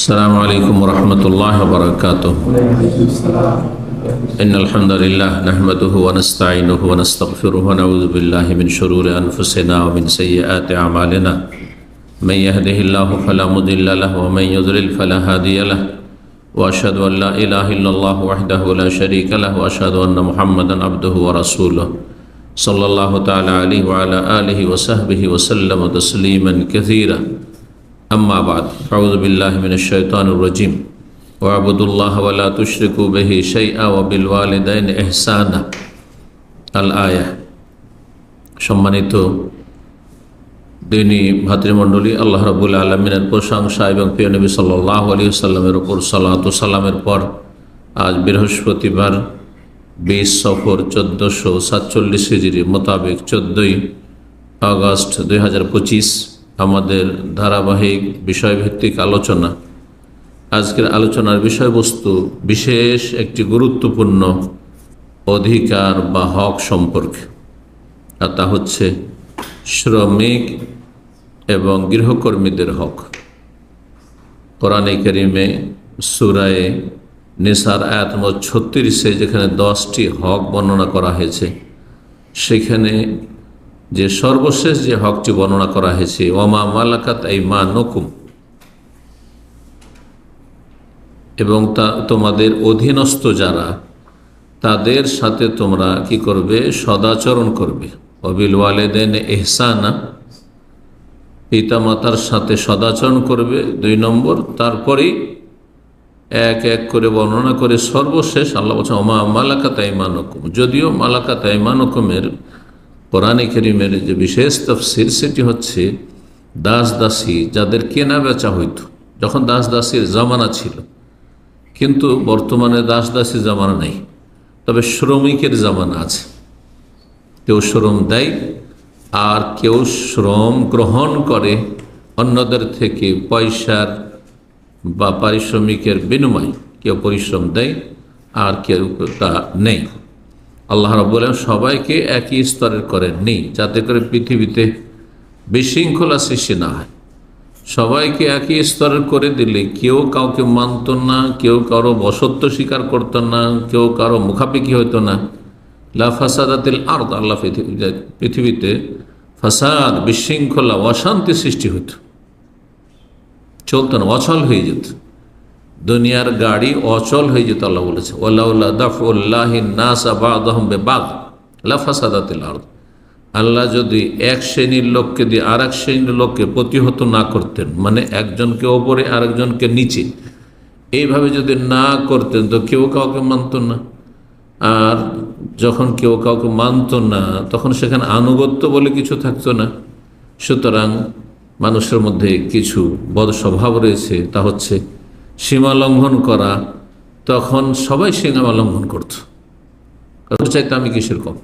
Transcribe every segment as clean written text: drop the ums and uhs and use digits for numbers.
السلام عليكم ورحمة الله وبركاته. إن الحمد لله نحمده ونستعينه ونستغفره ونعوذ بالله من شرور أنفسنا ومن سيئات أعمالنا. من يهده الله فلا مضل له ومن يضلل فلا هادي له. وأشهد أن لا إله إلا الله وحده لا شريك له وأشهد أن محمدا عبده ورسوله صلى الله تعالى عليه وعلى آله وصحبه وسلم تسليما كثيرا. أما بعد أعوذ بالله من الشيطان الرجيم واعبدوا الله ولا تشركوا به شيئا وبالوالدين إحسانا الآية। সম্মানিত দিনী ভাতৃমণ্ডলী, আল্লাহ রাব্বুল আলামিনের প্রশংসা এবং প্রিয় নবী সাল্লাল্লাহু আলাইহি ওয়াসাল্লামের উপর সালাত ও সালামের পর আজ বৃহস্পতিবার 20 সফর 1447 হিজরি মোতাবেক 14 আগস্ট 2025 আমাদের ধারাবাহিক বিষয়ভিত্তিক আলোচনা। আজকের আলোচনার বিষয়বস্তু বিশেষ একটি গুরুত্বপূর্ণ অধিকার বা হক সম্পর্কে, আর তা হচ্ছে শ্রমিক এবং গৃহকর্মীদের হক। কোরআনে কারিমে সূরা নিসার আয়াত নম্বর 36-এ যেখানে 10টি হক বর্ণনা করা হয়েছে, সেখানে যে সর্বশেষ যে হকটি বর্ণনা করা হয়েছে ওমা মালাকাত আইমানুকুম, এবং তা তোমাদের অধীনস্থ যারা, তাদের সাথে তোমরা কি করবে? সদাচরণ করবে। ওয়াবিল ওয়ালিদাইনি ইহসানা, পিতামাতার সাথে সদাচরণ করবে 2 নম্বর। তারপরেই এক এক করে বর্ণনা করে সর্বশেষ আল্লাহ বলছেন ওমা মালাকাত আইমানুকুম। যদিও মালাকাত আইমানুকুমের কোরআনে কারিমের যে বিশেষ তাফসীর, সেটি হচ্ছে দাস দাসী যাদের কেনা বেচা হইত, যখন দাস দাসীর জামানা ছিল। কিন্তু বর্তমানে দাস দাসীর জামানা নেই, তবে শ্রমিকের জামানা আছে। কেউ শ্রম দেয় আর কেউ শ্রম গ্রহণ করে অন্যদের থেকে পয়সার বা পারিশ্রমিকের বিনিময়ে। কেউ পরিশ্রম দেয় আর কেউ তা নেই। আল্লাহ রাব্বুল আলামিন সবাইকে একই স্তরের করেননি, যাতে করে পৃথিবীতে বিশৃঙ্খলা সৃষ্টি না হয়। সবাইকে একই স্তরের করে দিলে কেউ কাউকে মানত না, কেউ কারো বশত্ব স্বীকার করতো না, কেউ কারো মুখাপেক্ষি হইতো না। লা ফাসাদাতিল আরদ, আল্লাহ পৃথিবীতে ফাসাদ, বিশৃঙ্খলা, অশান্তি সৃষ্টি হইত, চলতো না, অচল হয়ে যেত। দুনিয়ার গাড়ি অচল হয়ে যেত। আল্লাহ বলেছে ওয়ালাউলা দাফউল্লাহিন নাসা বা'দাহুম বিবা'দ লাফাসাদাতিল আরদ। আল্লাহ যদি এক শ্রেণীর লোককে দিয়ে আর এক শ্রেণীর লোককে প্রতিহত না করতেন, মানে একজনকে ওপরে আরেকজনকে নিচে, এইভাবে যদি না করতেন তো কেউ কাউকে মানত না। আর যখন কেউ কাউকে মানত না, তখন সেখানে আনুগত্য বলে কিছু থাকতো না। সুতরাং মানুষের মধ্যে কিছু বদ স্বভাব রয়েছে, তা হচ্ছে সীমা লঙ্ঘন করা। তখন সবাই সীমা লঙ্ঘন করত, কারণ চাইতে আমি কিসের কম।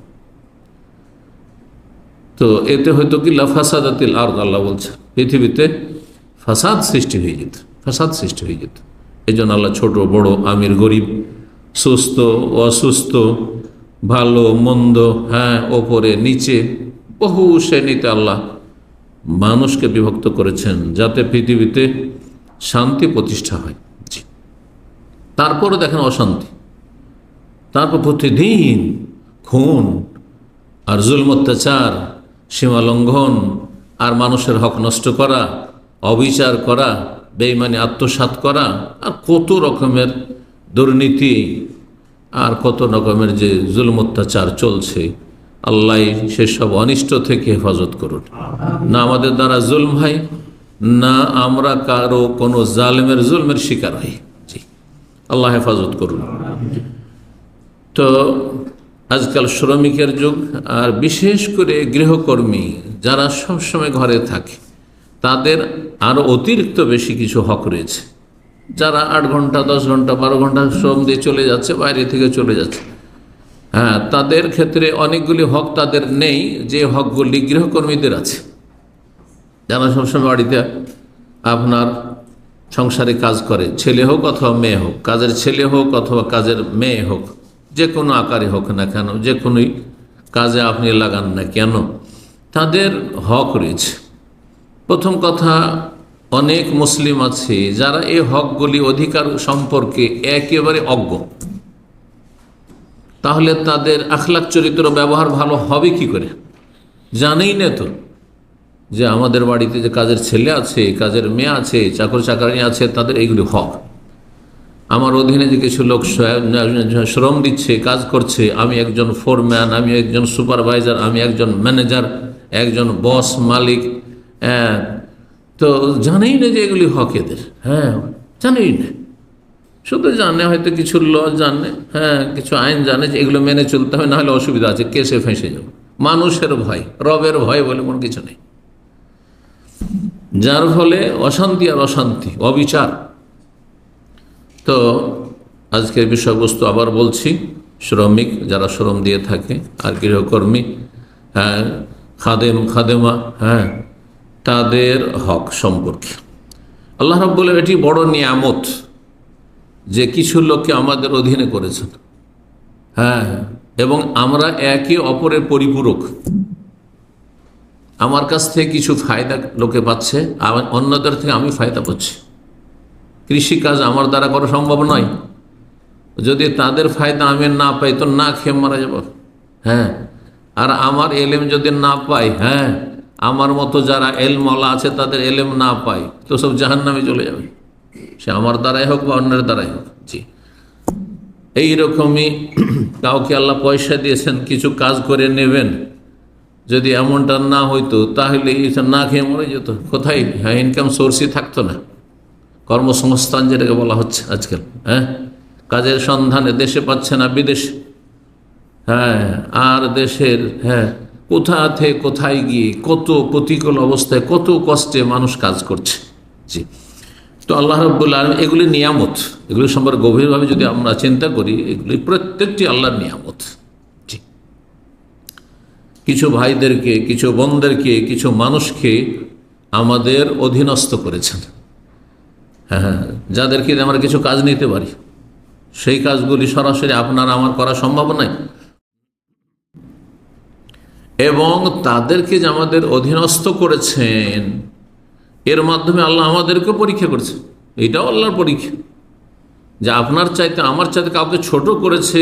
তো এতে হয়তো কি লাফাসাদাতিল আরদ, আল্লাহ বলছে পৃথিবীতে ফাসাদ সৃষ্টি হয়ে যেত, ফাসাদ সৃষ্টি হয়ে যেত। এই জন্য আল্লাহ ছোট বড়, আমির গরিব, সুস্থ অসুস্থ, ভালো মন্দ, হ্যাঁ ওপরে নিচে, বহু শ্রেণীতে আল্লাহ মানুষকে বিভক্ত করেছেন, যাতে পৃথিবীতে শান্তি প্রতিষ্ঠা হয়। তারপরে দেখেন অশান্তি, তারপর প্রতিদিন খুন আর জুলম অত্যাচার, সীমা লঙ্ঘন, আর মানুষের হক নষ্ট করা, অবিচার করা, বেঈমানি আত্মসাৎ করা, আর কত রকমের দুর্নীতি, আর কত রকমের যে জুলম অত্যাচার চলছে। আল্লাহ সেসব অনিষ্ট থেকে হেফাজত করুন। না আমাদের দ্বারা জুলম হয়, না আমরা কারো কোনো জালেমের জুলমের শিকার হই। জি, আল্লাহ হেফাজত করুন। তো আজকাল শ্রমিকের যুগ, আর বিশেষ করে গৃহকর্মী যারা সবসময় ঘরে থাকে, তাদের আরও অতিরিক্ত বেশি কিছু হক রয়েছে। যারা 8 ঘন্টা 10 ঘন্টা 12 ঘন্টা শ্রম দিয়ে চলে যাচ্ছে, বাইরে থেকে চলে যাচ্ছে, হ্যাঁ, তাদের ক্ষেত্রে অনেকগুলি হক তাদের নেই, যে হকগুলি গৃহকর্মীদের আছে। যারা সবসময় বাড়িতে আপনার সংসারে কাজ করে, ছেলে হোক অথবা মেয়ে হোক, কাজের ছেলে হোক অথবা কাজের মেয়ে হোক, যে কোনো আকারে হোক না কেন, যে কোনোই কাজে আপনি লাগান না কেন, তাদের হক রয়েছে। প্রথম কথা, অনেক মুসলিম আছে যারা এই হকগুলি অধিকার সম্পর্কে একেবারে অজ্ঞ। তাহলে তাদের আখলাক চরিত্র ব্যবহার ভালো হবে কি করে? জানেই না তো যে আমাদের বাড়িতে যে কাজের ছেলে আছে, কাজের মেয়ে আছে, চাকর চাকরানি আছে, তাদের এইগুলি হক। আমার অধীনে যে কিছু লোক শ্রম দিচ্ছে, কাজ করছে, আমি একজন ফোরম্যান, আমি একজন সুপারভাইজার, আমি একজন ম্যানেজার, একজন বস, মালিক, তো জানেই না যে এগুলি হক এদের। জানেই না, শুধু জানে হয়তো কিছু ল জানে, কিছু আইন জানে যে এগুলো মেনে চলতে হবে, নাহলে অসুবিধা আছে, কেসে ফেঁসে যাব। মানুষের ভয়, রবের ভয় বলে কোনো কিছু নেই, যার ফলে অশান্তি আর অশান্তি, অবিচার। তো আজকের বিষয়বস্তু আবার বলছি, শ্রমিক যারা শ্রম দিয়ে থাকে আর গৃহকর্মী, খাদেমা, তাদের হক সম্পর্কে আল্লাহ রাব্বুল আলামিন এটি বড় নিয়ামত যে কিছু লোককে আমাদের অধীনে করেছেন, এবং আমরা একে অপরের পরিপূরক। আমার কাছ থেকে কিছু ফায়দা লোকে পাচ্ছে, অন্যদের থেকে আমি ফায়দা পাচ্ছি। কৃষিকাজ আমার দ্বারা করা সম্ভব নয়, যদি তাদের ফায়দা আমি না পাই তো না খেয়ে মারা যাব। আর আমার এলেম যদি না পাই, আমার মতো যারা এলমওয়ালা আছে তাদের এলেম না পাই, তো সব জাহান্নামে চলে যাবে, সে আমার দ্বারাই হোক বা অন্যের দ্বারাই হোক। জি, এইরকমই কাউকে আল্লাহ পয়সা দিয়েছেন কিছু কাজ করে নেবেন, যদি এমনটা না হইতো তাহলে না খেয়ে মরে যেত। কোথায় ইনকাম সোর্সই থাকতো না, কর্মসংস্থান যেটাকে বলা হচ্ছে আজকাল। কাজের সন্ধানে দেশে পাচ্ছে না, বিদেশে। আর দেশের কোথা থেকে কোথায় গিয়ে কত প্রতিকূল অবস্থায় কত কষ্টে মানুষ কাজ করছে। জি, তো আল্লাহ রাব্বুল আলামিন এগুলি নিয়ামত, এগুলি সম্পর্কে গভীরভাবে যদি আমরা চিন্তা করি, এগুলি প্রত্যেকটি আল্লাহর নিয়ামত। জি, কিছু ভাইদেরকে, কিছু বোনদেরকে, কিছু মানুষকে আমাদের অধীনস্থ করেছেন, যাদেরকে আমরা কিছু কাজ নিতে পারি, সেই কাজগুলি সরাসরি আপনার আমার করা সম্ভব নয়, এবং তাদেরকে যে আমাদের অধীনস্থ করেছেন এর মাধ্যমে আল্লাহ আমাদেরকে পরীক্ষা করেছে। এটাও আল্লাহর পরীক্ষা যে আপনার চাইতে আমার চাইতে কাউকে ছোট করেছে,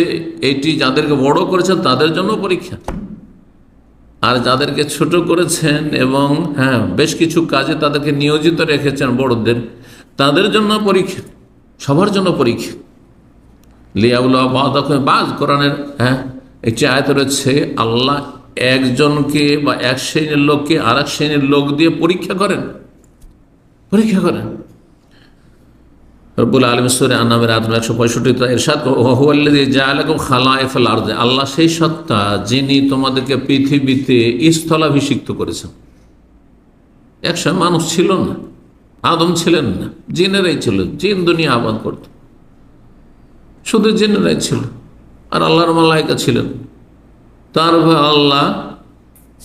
এটি যাদেরকে বড় করেছেন তাদের জন্য পরীক্ষা, আর যাদেরকে ছোট করেছেন এবং বেশ কিছু কাজে তাদেরকে নিয়োজিত রেখেছেন বড়দের, তাদের জন্য পরীক্ষা, সবার জন্য পরীক্ষা। লিয়াউলা বাজ কোরআনের একটি আয়াত রয়েছে, আল্লাহ একজনকে বা এক শ্রেণীর লোককে আর এক শ্রেণীর লোক দিয়ে পরীক্ষা করেন। রব্বুল আলামিন সূরা আন-নামের আয়াত 165 ইরশাদ, হুয়াল্লাযী জাআলাকুম খালায়েফাল আরদ, আল্লাহ সেই সত্তা যিনি তোমাদেরকে পৃথিবীতে স্থলাভিষিক্ত করেছেন। একসময় মানুষ ছিল না, আদম ছিলেন না, জিনেরাই ছিল, জিন দুনিয়া আবাদ করত, শুধু জিনেরাই ছিল, আর আল্লাহর মালায়েকা ছিলেন।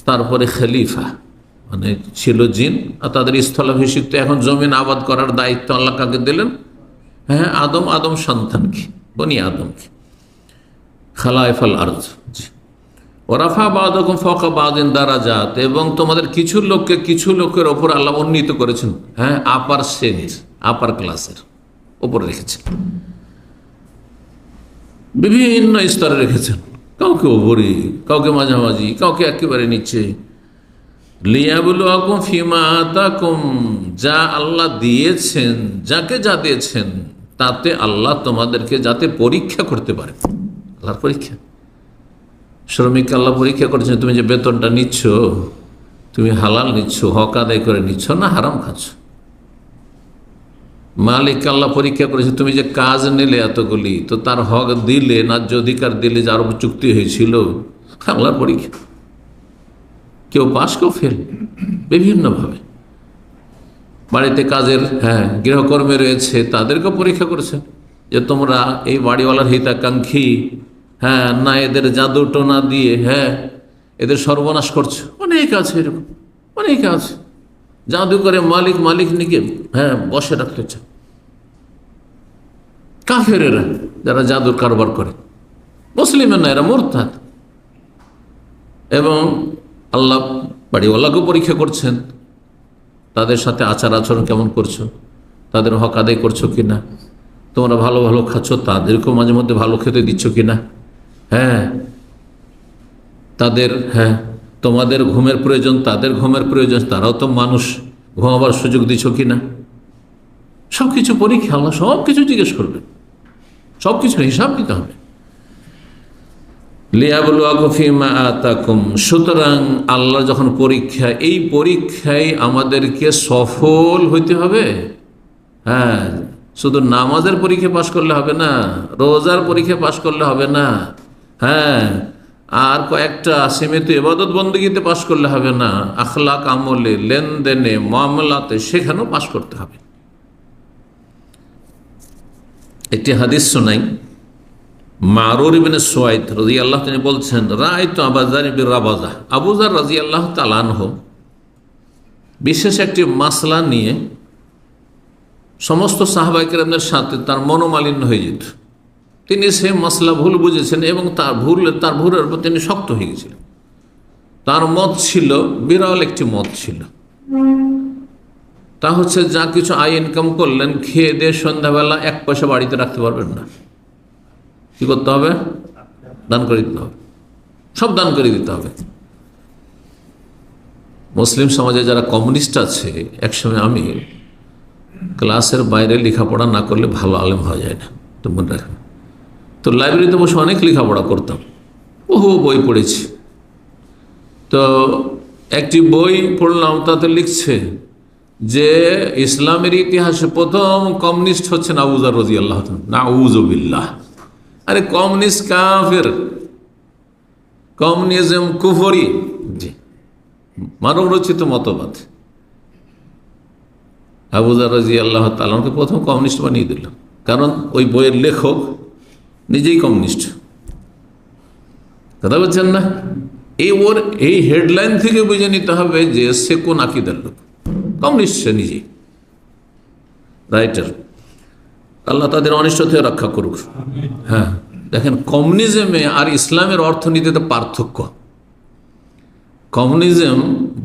তারপরে খলিফা মানে ছিল জিন, আর তাদের স্থলাভিষিক্ত। এখন জমিন আবাদ করার দায়িত্ব আল্লাহ কাকে দিলেন? আদম সন্তানকে, বনি আদমকে। খালায়েফাল আরদ, ওরাফা বাদাকুম ফাওকা বাদিন দারাজাত, এবং তোমাদের কিছু লোককে কিছু লোকের ওপর আল্লাহ উন্নীত করেছেন, আপার শ্রেণীর, আপার ক্লাসের ওপরে রেখেছেন, বিভিন্ন স্তরে রেখেছেন, কাউকে ওপরে, কাউকে মাঝামাঝি, কাউকে একেবারে নিচে। লিয়াবলুয়াকুম ফিমা আতাকুম, যা আল্লাহ দিয়েছেন, যাকে যা দিয়েছেন তাতে আল্লাহ তোমাদেরকে যাতে পরীক্ষা করতে পারে। আল্লাহর পরীক্ষা, শ্রমিক আল্লাহ পরীক্ষা করেছেন, তুমি যে বেতনটা নিচ্ছ তুমি হালাল নিচ্ছ, হক আদায় করে নিচ্ছ না হারাম খাচ্ছ। মালিক আল্লাহ পরীক্ষা করেছে, তুমি যে কাজ নিলে এতগুলি, তো তার হক দিলে, ন্যায্য অধিকার দিলে, যার উপর চুক্তি হয়েছিল। আল্লাহর পরীক্ষা, কেউ পাস কেউ ফেল, বিভিন্নভাবে। বাড়িতে কাজের গৃহকর্মী রয়েছে, তাদেরকে পরীক্ষা করেছে যে তোমরা এই বাড়িওয়ালার হিতাকাঙ্ক্ষী, না এদের জাদু টোনা দিয়ে এদের সর্বনাশ করছো। অনেক আছে এরকম, অনেক আছে জাদু করে মালিক নিকে বসে রাখতে চায়। কাফেরেরা যারা জাদুর কারবার করে, মুসলিমের না, এরা মুরতাদ। এবং আল্লাহ বাড়িওয়ালাকেও পরীক্ষা করছেন, তাদের সাথে আচার আচরণ কেমন করছো, তাদের হক আদায় করছো কিনা, তোমরা ভালো ভালো খাচ্ছ, তাদেরকেও মাঝে মধ্যে ভালো খেতে দিচ্ছ কিনা, হ্যাঁ তাদের, হ্যাঁ তোমাদের ঘুমের প্রয়োজন, তাদের ঘুমের প্রয়োজন, তারাও তো মানুষ, ঘুমাবার সুযোগ দিচ্ছ কিনা, সব কিছু পরীক্ষা, আল্লাহ সব কিছু জিজ্ঞেস করবেন, সব কিছুর হিসাব দিতে হবে। সুতরাং আল্লাহ যখন পরীক্ষা, এই পরীক্ষায় আমাদেরকে সফল হইতে হবে। হ্যাঁ, শুধু নামাজের পরীক্ষা পাশ করলে হবে না, রোজার পরীক্ষা পাশ করলে হবে না, হ্যাঁ আর কয়েকটা সীমিত ইবাদত বন্দেগীতে পাশ করলে হবে না, আখলাক আমলে, লেনদেনে, মামলাতে সেখানেও পাশ করতে হবে। একটি হাদিস শোনাই, মারুর ইবনে সুয়াইদ রাদিয়াল্লাহু তিনি বলছেন, রাআইতু আবু যার বিন রাবাজা, আবু যার রাদিয়াল্লাহু তাআলা আনহু বিশেষ একটি মাসলা নিয়ে সমস্ত সাহাবায়ে কেরামদের সাথে তার মনোমালিন্য হয়ে যেত। তিনি সে মাসলা ভুল বুঝেছেন এবং তার ভুলের উপর তিনি শক্ত হয়ে গেছিলেন। তার মত ছিল, বিরল একটি মত ছিল, তা হচ্ছে যা কিছু আয় ইনকাম করলেন, খেয়ে দিয়ে সন্ধ্যাবেলা 1 পয়সা বাড়িতে রাখতে পারবেন না। কি করতে হবে? দান করে দিতে হবে, সব দান করে দিতে হবে। মুসলিম সমাজে যারা কমিউনিস্ট আছে, একসময় আমি ক্লাসের বাইরে লেখাপড়া না করলে ভালো আলেম হওয়া যায় না, তো মনে রাখবেন। তো লাইব্রেরিতে বসে অনেক লেখাপড়া করতাম, বহু বই পড়েছি। তো একটি বই পড়লাম, তাতে লিখছে যে ইসলামের ইতিহাসে প্রথম কমিউনিস্ট হচ্ছেন আবু যার রাদিয়াল্লাহু তাআলা। নাউযু বিল্লাহ। আরে কমিউনিস্ট কাফের, কমিউনিজম কুফরি, জি মানব রচিত মতবাদ। আবু যার রাদিয়াল্লাহু তাআলাকে প্রথম কমিউনিস্ট বানিয়ে দিল, কারণ ওই বইয়ের লেখক নিজেই কমিউনিস্ট। কথা বলছেন না? এই হেডলাইন থেকে বুঝে নিতে হবে যে সে কোন আকীদার লোক। কমিউনিস্ট সে নিজেই, রাইটার। আল্লাহ তাদের অনিষ্ট থেকে রক্ষা করুক। হ্যাঁ, দেখেন কমিউনিজমে আর ইসলামের অর্থনীতিতে পার্থক্য। কমিউনিজম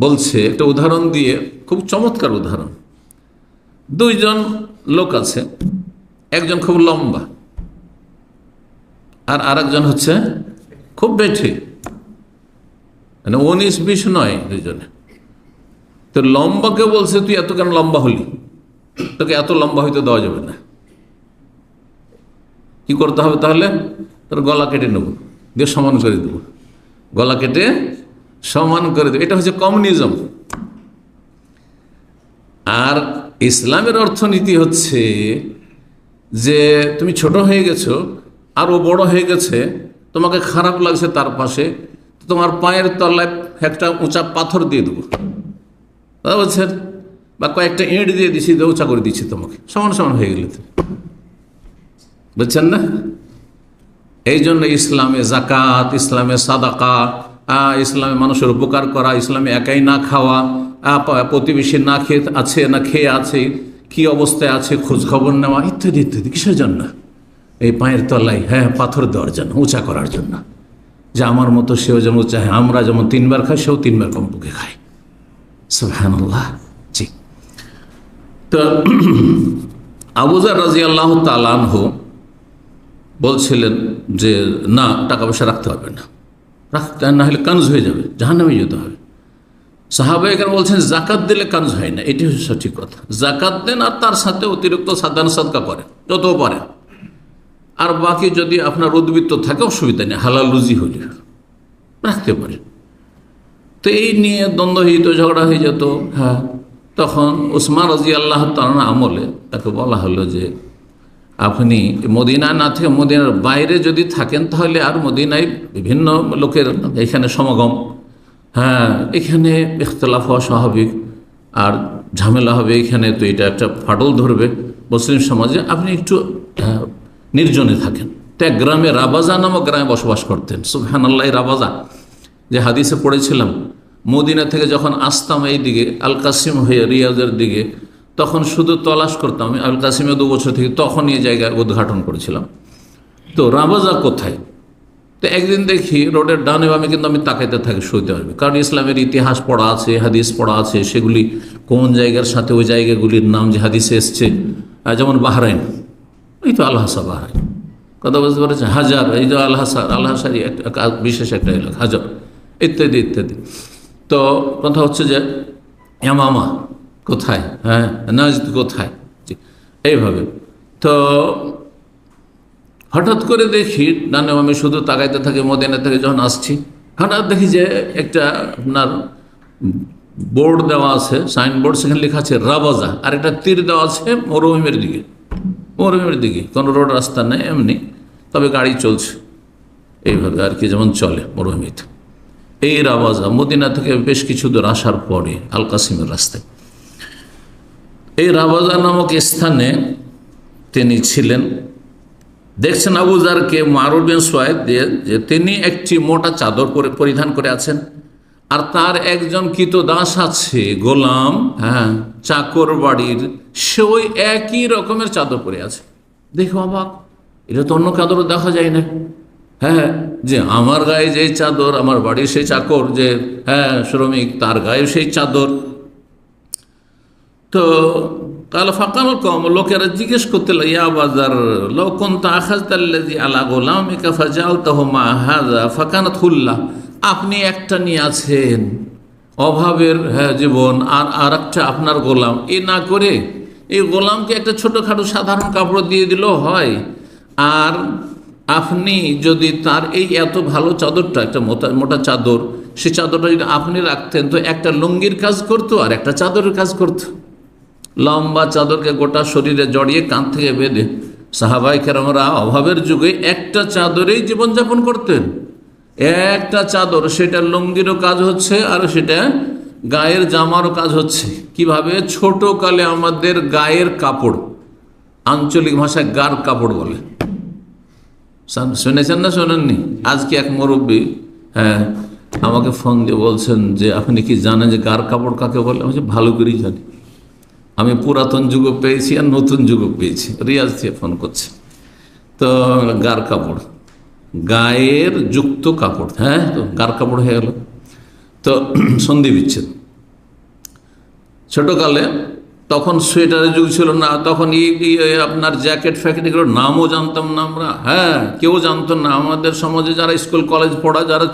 বলছে, একটা উদাহরণ দিয়ে, খুব চমৎকার উদাহরণ। 2 জন লোক আছে, একজন খুব লম্বা আর আরেকজন হচ্ছে খুব বেঠি, মানে 19-20 নয়, 2 জনে। তো লম্বাকে বলছে তুই এত কেন লম্বা হলি, তোকে এত লম্বা হইতে দেওয়া যাবে না। কি করতে হবে তাহলে? তোর গলা কেটে নেব, দিয়ে সমান করে দেব, গলা কেটে সমান করে দেব। এটা হচ্ছে কমিউনিজম। আর ইসলামের অর্থনীতি হচ্ছে যে তুমি ছোট হয়ে গেছো আর ও বড় হয়ে গেছে, তোমাকে খারাপ লাগছে তার পাশে, তোমার পায়ের তলায় একটা উঁচা পাথর দিয়ে দেবো, বুঝছেন, বা কয়েকটা ইঁট দিয়ে দিচ্ছি, উঁচা করে দিচ্ছি, তোমাকে সমান সমান হয়ে গেলে, বুঝছেন না? এই জন্য ইসলামে জাকাত, ইসলামে সাদাকা, ইসলামে মানুষের উপকার করা, ইসলামে একাই না খাওয়া, প্রতিবেশী না খেয়ে আছে না খেয়ে আছে, কি অবস্থায় আছে খোঁজ খবর নেওয়া, ইত্যাদি ইত্যাদি। কিসের জন্য? এই পায়ের তলায়, হ্যাঁ, পাথর দেওয়ার জন্য, উঁচা করার জন্য, যে আমার মতো সেও যেন উঁচা হয়। আমরা যেমন 3 বার খাই, সেও 3 বার কমপক্ষে খায়। সুবহানাল্লাহ। জি। তো আবু যার রাদিয়াল্লাহু তাআলা আনহু বলছিলেন যে না, টাকা পয়সা রাখতে পারবে না, রাখতে না হলে কানজ হয়ে যাবে, জাহান্নামে যেতে হবে। সাহাবায়ে কেরাম বলছেন জাকাত দিলে কানজ হয় না, এটি হচ্ছে সঠিক কথা। জাকাত দেন আর তার সাথে অতিরিক্ত দান সাদকা করেন যত পারেন, আর বাকি যদি আপনার উদ্বৃত্ত থাকে অসুবিধা নেই, হালাল রুজি হলে রাখতে পারেন। তো এই নিয়ে দ্বন্দ্ব হইত, ঝগড়া হয়ে যেত। হ্যাঁ, তখন উসমান রাদিয়াল্লাহু তাআলা আমলে তাকে বলা হলো যে আপনি মদিনা না থেকে মদিনার বাইরে যদি থাকেন, তাহলে আর মদিনায় বিভিন্ন লোকের এখানে সমাগম, হ্যাঁ, এখানে ইখতিলাফ হওয়া স্বাভাবিক, আর ঝামেলা হবে এখানে, তো এটা একটা ফাটল ধরবে মুসলিম সমাজে। আপনি একটু নির্জনে থাকেন। তো এক গ্রামে, রাবাজা নামক গ্রামে বসবাস করতেন। সুবহানাল্লাহ। রাবাজা যে হাদিসে পড়েছিলাম, মদিনা থেকে যখন আসতাম এই দিকে আল কাসিম হয়ে রিয়াজের দিকে, তখন শুধু তলাশ করতাম। আমি আল কাসিমে 2 বছর থেকে তখন এই জায়গায় উদ্ঘাটন করেছিলাম। তো রাবাজা কোথায়? তো একদিন দেখি রোডের ডানে বামে কিন্তু আমি তাকাইতে থাকি সৌদি আরবে, কারণ ইসলামের ইতিহাস পড়া আছে, হাদিস পড়া আছে, সেগুলি কোন জায়গার সাথে ওই জায়গাগুলির নাম যে হাদিসে এসছে, যেমন বাহরাইন, এই তো আল-হাসা বাহরাইন, কথা বুঝতে পারছে, হাজার, এই যে আল-হাসারি একটা বিশেষ একটা এলাকা, হাজার, ইত্যাদি ইত্যাদি। তো কথা হচ্ছে যে ইয়ামামা কোথায়, হ্যাঁ, নাজদ কোথায়, এইভাবে। তো হঠাৎ করে দেখি ডানে আমি শুধু তাকাইতে থাকি, মদিনা থেকে যখন আসছি, হঠাৎ দেখি যে একটা আপনার বোর্ড দেওয়া আছে, সাইনবোর্ড, সেখানে লেখা আছে রাবাজা, আর একটা তীর দেওয়া আছে মরুভূমির দিকে, মরুভূমির দিকে, কোনো রোড রাস্তা নেই, এমনি, তবে গাড়ি চলছে এইভাবে আর কি, যেমন চলে মরুভূমিতে। এই রাবাজা মদিনা থেকে বেশ কিছু দূর আসার পরে আল কাসিমের রাস্তায়, এই রাবাজা নামক স্থানে তিনি ছিলেন। দেখছেন আবু যারকে মারুফ বিন সুয়াইদ দিয়ে যে তিনি একটি মোটা চাদর পরিধান করে আছেন, আর তার একজন কৃতদাস আছে, গোলাম, হ্যাঁ, চাকর বাড়ির, সে ওই একই রকমের চাদর পরে আছে। দেখো অবাক, এটা তো অন্য চাদরও দেখা যায় না, হ্যাঁ, যে আমার গায়ে যেই চাদর, আমার বাড়ির সেই চাকর যে, হ্যাঁ, শ্রমিক, তার গায়ে সেই চাদর। তো কাল ফাকাল কম, লোকেরা জিজ্ঞেস করতে লাগে, ইয়া বাজার লাউ কুনতা আখাযতাল্লাযী আলা গুলামিকা ফাজালতাহু মা হাযা ফাকানাত হুল্লা, আপনি একটা নিয়ে আছেন অভাবের, হ্যাঁ, জীবন, আর আরেকটা আপনার গোলাম, এ না করে এই গোলামকে একটা ছোটোখাটো সাধারণ কাপড় দিয়ে দিলেও হয়, আর আপনি যদি তার এই এত ভালো চাদরটা, একটা মোটা চাদর, সে চাদরটা যদি আপনি রাখতেন তো একটা লুঙ্গির কাজ করতো আর একটা চাদরের কাজ করতো। লম্বা চাদরকে গোটা শরীরে জড়িয়ে কাঁধ থেকে বেঁধে সাহাবায়ে কেরামরা অভাবের যুগে একটা চাদরেই জীবনযাপন করতেন, একটা চাদর, সেটা লুঙ্গিরও কাজ হচ্ছে আর সেটা গায়ের জামারও কাজ হচ্ছে। কিভাবে? ছোট কালে আমাদের গায়ের কাপড়, আঞ্চলিক ভাষায় গার কাপড় বলে, শুনেছেন না শোনেননি? আজকে এক মুরব্বী, হ্যাঁ, আমাকে ফোন দিয়ে বলছেন যে আপনি কি জানেন যে গার কাপড় কাকে বলে? আমি ভালো করেই জানি, আমি পুরাতন যুগও পেয়েছি আর নতুন যুগও পেয়েছি, রিয়াজ থেকে ফোন করছে। তো গার কাপড়, গায়ের যুক্ত কাপড়, হ্যাঁ, তো গার কাপড় হয়ে গেল। তো সন্ধি বিচ্ছেদ ছোটকালে, তখন সোয়েটারের যুগ ছিল না, তখন আপনার জ্যাকেট ফ্যাকেট এগুলোর নামও জানতাম না আমরা, হ্যাঁ, কেউ জানতো না। আমাদের সমাজে যারা স্কুল কলেজ পড়া, যারা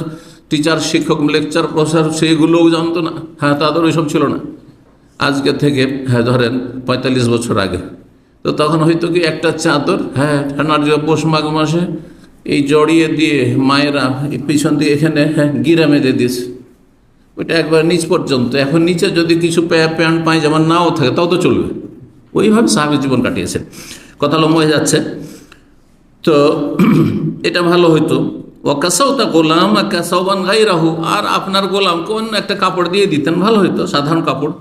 টিচার, শিক্ষক, লেকচার, প্রফেসর, সেইগুলোও জানতো না, হ্যাঁ, তাদের ওইসব ছিল না। আজকে থেকে, হ্যাঁ, ধরেন 45 বছর আগে, তো তখন হয়তো কি একটা চাদর, হ্যাঁ, ঠান্ডার যে পৌষ মাঘ মাসে এই জড়িয়ে দিয়ে মায়েরা পিছন দিয়ে এখানে, হ্যাঁ, গিরা মেঁধে দিয়েছে, ওইটা একবার নিচ পর্যন্ত। এখন নিচে যদি কিছু প্যান্ট পায়জামা নাও থাকে তাও তো চলবে, ওইভাবে সাহাবী জীবন কাটিয়েছে। কথা লম্বা হয়ে যাচ্ছে। তো এটা ভালো হইতো। ওয়াকাসাউতা গোলাম কাসাওবান গায়রাহু, আর আপনার গোলাম কোন একটা কাপড় দিয়ে দিতেন, ভালো হইতো, সাধারণ কাপড়।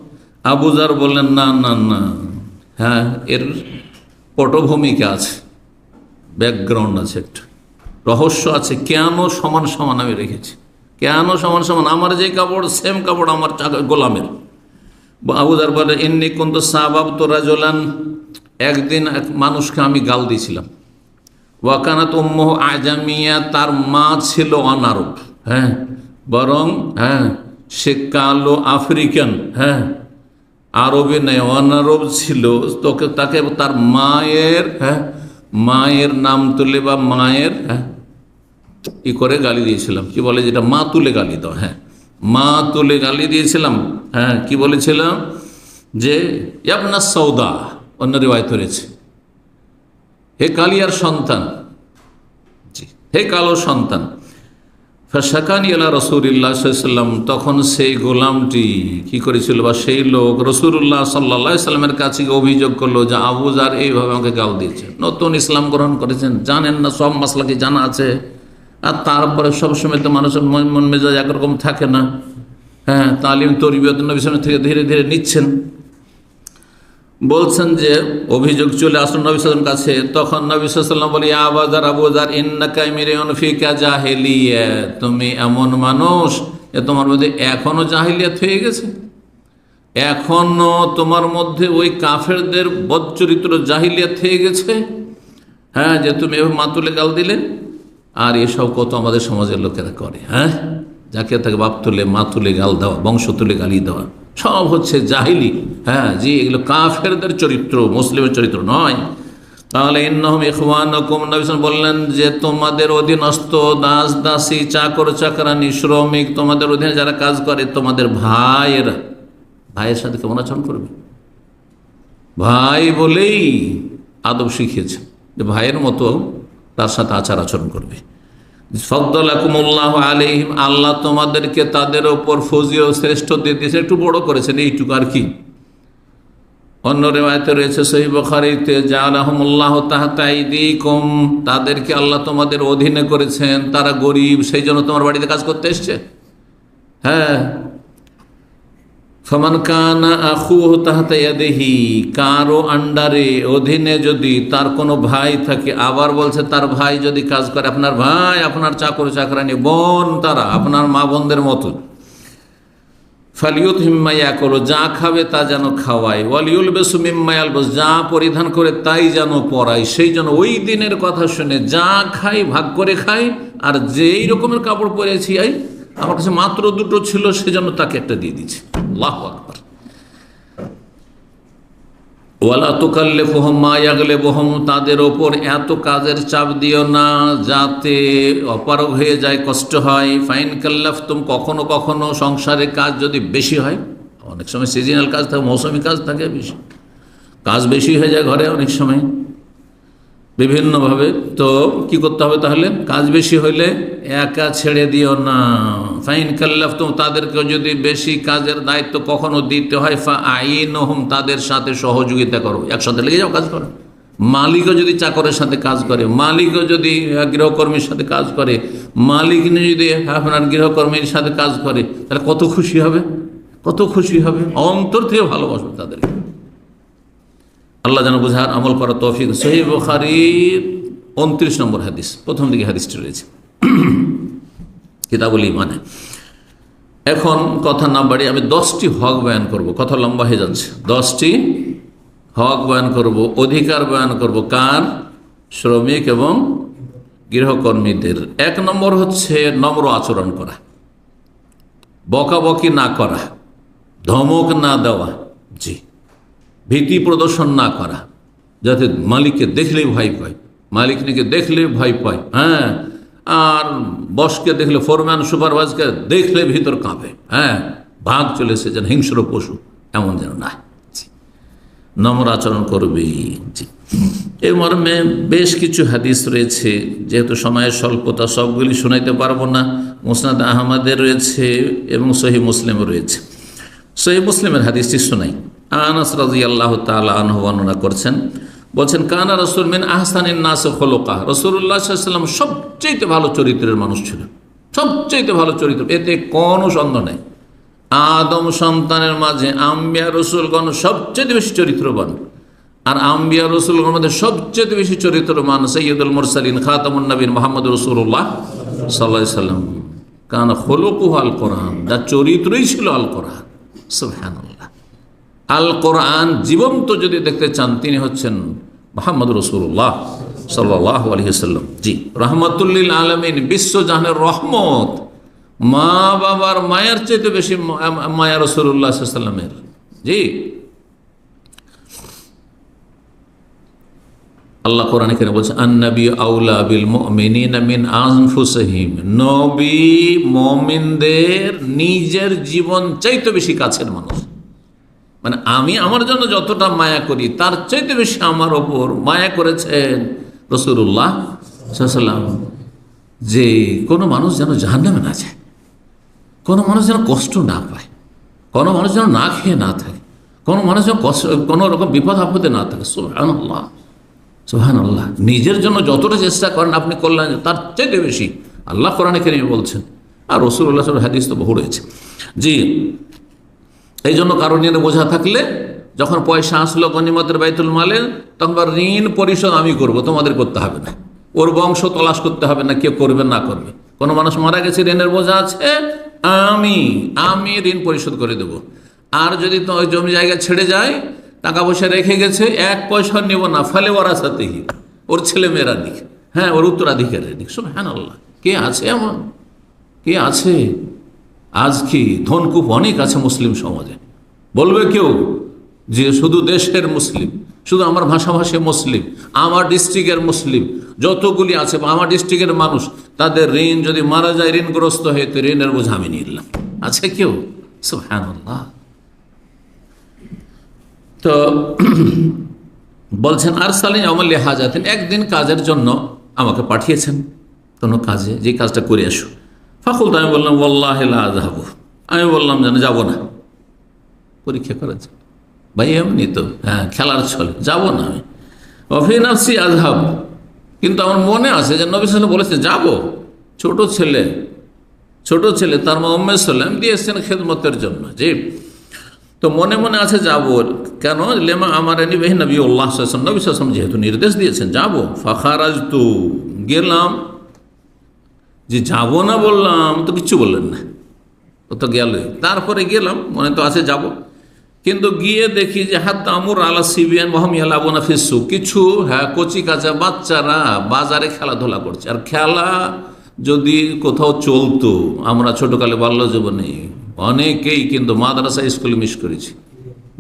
আবু যার বললেন, না না না, হ্যাঁ, এর পটভূমিকা আছে, ব্যাকগ্রাউন্ড আছে, একটা রহস্য আছে, কেন সমান সমান আমি রেখেছি, কেন সমান সমান, আমার যে কাপড় সেম কাপড় আমার গোলামের। আবু যার বলে, ইন্নী কুনতু সাবাবতু রাজুলান, একদিন এক মানুষকে আমি গাল দিয়েছিলাম, ওয়াকানাত উম্মুহু আজামিয়া, তার মা ছিল অনারব, হ্যাঁ, বরং, হ্যাঁ, সে কালো আফ্রিকান, হ্যাঁ, আরবে নেই, অনারব ছিল। তোকে তাকে তার মায়ের, হ্যাঁ, মায়ের নাম তুলে বা মায়ের, হ্যাঁ, ই করে গালি দিয়েছিলাম, কি বলে যেটা মা তুলে গালি দাও, হ্যাঁ, মা তুলে গালি দিয়েছিলাম, হ্যাঁ, কি বলেছিলাম যে ইয়াবনা সৌদা, অন্য রিওয়ায়াত রয়েছে, হে কালিয়ার সন্তান, জি, হে কালো সন্তান। ফাশাকানি আলা রাসূলিল্লাহ সাল্লাল্লাহু আলাইহি ওয়াসাল্লাম, তখন সেই গোলামটি কি করেছিল, বা সেই লোক রাসূলুল্লাহ সাল্লাল্লাহু আলাইহি ওয়াসাল্লামের কাছে অভিযোগ করলো যে আবু যার এইভাবে আমাকে গাল দিয়েছে, নতুন ইসলাম গ্রহণ করেছেন, জানেন না, সব মাসলা কি জানা আছে, আর তারপরে সবসময় তো মানুষের মন মেজাজ একরকম থাকে না, হ্যাঁ, তালিম তরবিয়ত নবী সাল্লাল্লাহু আলাইহি ওয়াসাল্লাম থেকে ধীরে ধীরে নিচ্ছেন। বলছেন যে অভিযোগ চলে আসলো নবী সাল্লাল্লাহু আলাইহি ওয়াসাল্লাম কাছে। তখন নবী সাল্লাল্লাহু আলাইহি ওয়াসাল্লাম বলে, ইয়া আবু যার, আবু যার, ইন্নাকা ইমরিউন ফিকা জাহিলিয়া, তুমি এমন মানুষ যে তোমার মধ্যে এখনো জাহিলিয়াত হয়ে গেছে, এখনো তোমার মধ্যে ওই কাফেরদের বদচরিত্র জাহিলিয়াত হয়ে গেছে, হ্যাঁ, যে তুমি এভাবে মা তুলে গাল দিলে। আর এসব কত আমাদের সমাজের লোকেরা করে। হ্যাঁ, যাকে তাকে বাপ তুলে মা তুলে গাল দেওয়া, বংশ তুলে গালি দেওয়া, সব হচ্ছে জাহিলি। হ্যাঁ জি, এগুলো কাফেরদের চরিত্র, মুসলিমের চরিত্র নয়। তাহলে ইন্নাহুম ইখওয়ানুকুম, নবী সাল্লাল্লাহু আলাইহি ওয়াসাল্লাম বললেন যে তোমাদের অধীনস্থ দাস দাসী, চাকর চাকরানি, শ্রমিক, তোমাদের অধীনে যারা কাজ করে তোমাদের ভাইয়েরা। ভাইয়ের সাথে কেমন আচরণ করবে? ভাই বলেই আদব শিখিয়েছে যে ভাইয়ের মতো তার সাথে আচার আচরণ করবে। ফাদ্দালাকুমুল্লাহু আলাইহিম, আল্লাহ তোমাদেরকে তাদের ওপর ফজিলত শ্রেষ্ঠ দিয়ে দিয়েছে, একটু বড় করেছেন, এইটুকু আর কি। অন্য রিওয়ায়াতে রয়েছে সহিহ বুখারীতে, জাআলাহুমুল্লাহু তাহতা আইদিকুম, তাদেরকে আল্লাহ তোমাদের অধীনে করেছেন, তারা গরিব সেই জন্য তোমার বাড়িতে কাজ করতে এসছে। হ্যাঁ, ফামান কানা আখুহু তাহতা ইয়াদিহি, কারো আন্ডারে অধীনে যদি তার কোনো ভাই থাকে, আবার বলছে তার ভাই যদি কাজ করে, আপনার ভাই, আপনার চাকর চাকরানি, বোন, তারা আপনার মা বোনদের মতো, ফালিয়ুতহিম মা ইয়াকুলু, যা খাবে তা যেন খাওয়ায়, ওয়ালিউলবিসু মিম্মা ইয়ালবাস, যা পরিধান করে তাই যেন পরায়। সেই জন্য ওই দিনের কথা শুনে যা খাই ভাগ করে খাই, আর যেই রকমের কাপড় পরেছি আমার কাছে মাত্র দুটো ছিল, সেজন্য তাকে একটা দিয়ে দিচ্ছে। আল্লাহু আকবার। ওয়ালা তুকাল্লিফুহুম মা ইয়াগলিবুহুম, তাদের ওপর এত কাজের চাপ দিও না যাতে অপারগ হয়ে যায়, কষ্ট হয়। ফাইন কাল্লাফতুম, কখনো কখনো সংসারের কাজ যদি বেশি হয়, অনেক সময় সিজনাল কাজ থাকে, মৌসুমি কাজ থাকে, বেশি কাজ বেশি হয়ে যায় ঘরে অনেক সময় বিভিন্নভাবে, তো কি করতে হবে তাহলে? কাজ বেশি হইলে একা ছেড়ে দিও না। ফাইন কাল্লাফতুম, তাদেরকে যদি বেশি কাজের দায়িত্ব কখনো দিতে হয়, ফাআইনুহুম, তাদের সাথে সহযোগিতা করো, একসাথে লেগে যাও কাজ করো। মালিকও যদি চাকরের সাথে কাজ করে, মালিকও যদি গৃহকর্মীর সাথে কাজ করে, মালিক যদি আপনার গৃহকর্মীর সাথে কাজ করে, তাহলে কত খুশি হবে, কত খুশি হবে, অন্তর থেকে ভালোবাসবে তাদেরকে। আল্লাহ যেন বুঝার আমল করার তৌফিক। সহিহ বুখারীর 29 নম্বর হাদিস, প্রথম দিকে হাদিসটি রয়েছে কিতাবুল ঈমানে। এখন কথা না বাড়ি আমি 10টি হক বয়ান করব, কথা লম্বা হয়ে যাচ্ছে। 10টি হক বয়ান করব, অধিকার বয়ান করব, কার? শ্রমিক এবং গৃহকর্মীদের। 1 নম্বর হচ্ছে নম্র আচরণ করা, বকাবকি না করা, ধমক না দেওয়া, জি, ভীতি প্রদর্শন না করা, যাতে মালিককে দেখলেই ভয় পায়, মালিককে দেখলে ভয় পায়। হ্যাঁ, আর বসকে দেখলে, ফোরম্যান সুপারভাইজারকে দেখলে ভিতর কাঁপে, হ্যাঁ, ভাগ চলেছে যেন হিংস্র পশু, এমন যেন না। নম্র আচরণ করবে। জি, এই মর্মে বেশ কিছু হাদিস রয়েছে, যেহেতু সময়ের স্বল্পতা সবগুলি শোনাইতে পারবো না। মুসনাদ আহমদের রয়েছে এবং সহিহ মুসলিম রয়েছে। সহিহ মুসলিমের হাদিসটি শোনাই। আনাস রাদিয়াল্লাহু তাআলা আনহু বর্ণনা করছেন, বলছেন, কানা রাসূল মিন আহসানিন নাস খুলুকা, রাসূলুল্লাহ সাল্লাল্লাহু আলাইহি ওয়াসাল্লাম সবচেয়ে ভালো চরিত্রের মানুষ ছিলেন, সবচেয়ে ভালো চরিত্র, এতে কোনো সন্দেহ নেই। আদম সন্তানের মাঝে আম্বিয়া রসুলগণ সবচেয়ে বেশি চরিত্রবান, আর আম্বিয়া রসুলগণের মধ্যে সবচেয়ে বেশি চরিত্রবান সাইয়্যিদুল মুরসালিন খাতামুন নবীন মুহাম্মদ রাসূলুল্লাহ সাল্লাল্লাহু আলাইহি ওয়াসাল্লাম। কানা খুলুকুহু আল কোরআন, যার চরিত্রই ছিল আল কোরআন। সুবহানাল্লাহ। আল কোরআন জীবন্ত যদি দেখতে চান, তিনি হচ্ছেন মুহাম্মদ রাসূলুল্লাহ সাল্লাল্লাহু আলাইহি ওয়াসাল্লাম। জি, রাহমাতুল লিল আলামিন, বিশ্বজাহানের রহমত। মা বাবার মায়ের চাইতে বেশি মায়া রাসূলুল্লাহ সাল্লাল্লাহু আলাইহি ওয়াসাল্লামের। জি, আল্লাহ কোরআনে কেন বলছে, আন-নবী আউলা বিল মুমিনিনা মিন আনফুসিহিম, নবী মুমিনদের নিজের জীবন চাইতে বেশি কাছের মানুষ। মানে আমি আমার জন্য যতটা মায়া করি, তার চাইতে বেশি আমার ওপর মায়া করেছেন রাসূলুল্লাহ সাল্লাল্লাহু আলাইহি ওয়াসাল্লাম। যে কোনো মানুষ যেন জাহান্নামে না যায়, কোনো মানুষ যেন কষ্ট না পায়, কোনো মানুষ যেন না খেয়ে না থাকে, কোনো মানুষ যেন কোনো রকম বিপদ আপদে না থাকে। সুবহানাল্লাহ, সুবহানাল্লাহ। নিজের জন্য যতটা চেষ্টা করেন আপনি করলেন, তার চাইতে বেশি আল্লাহ কোরআনে কারীমে বলছেন, আর রাসূলুল্লাহ সাল্লাল্লাহু আলাইহি ওয়াসাল্লাম হাদিস তো বহু রয়েছে। জি, এই জন্য কারো নিয়ে বোঝা থাকলে, যখন পয়সা আসলো গনিমতের বাইতুল মালে, তখন ঋণ পরিশোধ আমি করব, তোমাদের করতে হবে না। ওর বংশ তলাশ করতে হবে না, কে করবে না করবে। কোনো মানুষ মারা গেছে, ঋণের বোঝা আছে, আমি ঋণ পরিশোধ করে দেব। আর যদি তো ওই জমি জায়গা ছেড়ে যায়, টাকা পয়সা রেখে গেছে, 1 পয়সা নেব না, ফলে ওরা সাথেই ওর ছেলে মেয়েরা নিক। হ্যাঁ, ওর উত্তরাধিকারী। সুবহানাল্লাহ, কে আছে এমন? কে আছে? আজ কি ধনকুপ অনেক আছে মুসলিম সমাজে। বলবে কেউ যে শুধু দেশের মুসলিম, শুধু আমার ভাষাভাষী মুসলিম, আমার ডিস্ট্রিক্টের মুসলিম যতগুলি আছে, বা আমার ডিস্ট্রিক্টের মানুষ, তাদের ঋণ যদি মারা যায়, ঋণগ্রস্ত হয়ে তো ঋণের বোঝা আমি নিয়ে নিলাম। আছে কেউ? সুবহানাল্লাহ। তো বলছেন আরসালিন আমালি হাজাতিন, একদিন কাজের জন্য আমাকে পাঠিয়েছেন কোনো কাজে, যে কাজটা করে আসো। ফাকুলতু, আমি বললাম ওয়াল্লাহি লা আযহাবু, আমি বললাম যেন যাব না, পরীক্ষা করার জন্য। ভাই এমনি তো, হ্যাঁ, খেলার ছলে যাব না আমি। ওয়াফি নাফসি আযহাব, কিন্তু আমার মনে আছে যে নবী সাল্লাল্লাহু আলাইহি ওয়াসাল্লাম বলেছে যাব। ছোট ছেলে তার মা উম্মে সালাম দিয়েছেন খেদমতের জন্য, যে তো মনে মনে আছে যাব। কেন? লেমা আমার নবী সাল্লাল্লাহু আলাইহি ওয়াসাল্লাম যেহেতু নির্দেশ দিয়েছেন যাব। ফাখারাজতু, গেলাম। যে যাব না বললাম তো কিচ্ছু বললেন না, ও তো গেল। তারপরে গেলাম, মনে তো আছে যাব, কিন্তু গিয়ে দেখি যে হাত আমুর আলা সিবিয়ান ওয়াহুম ইয়ালাবুনা ফিসসুক, কিছু কচি কাঁচা বাচ্চারা বাজারে খেলাধুলা করছে। আর খেলা যদি কোথাও চলতো, আমরা ছোটকালে বাল্য জীবনে অনেকেই কিন্তু মাদ্রাসা স্কুলে মিস করেছি।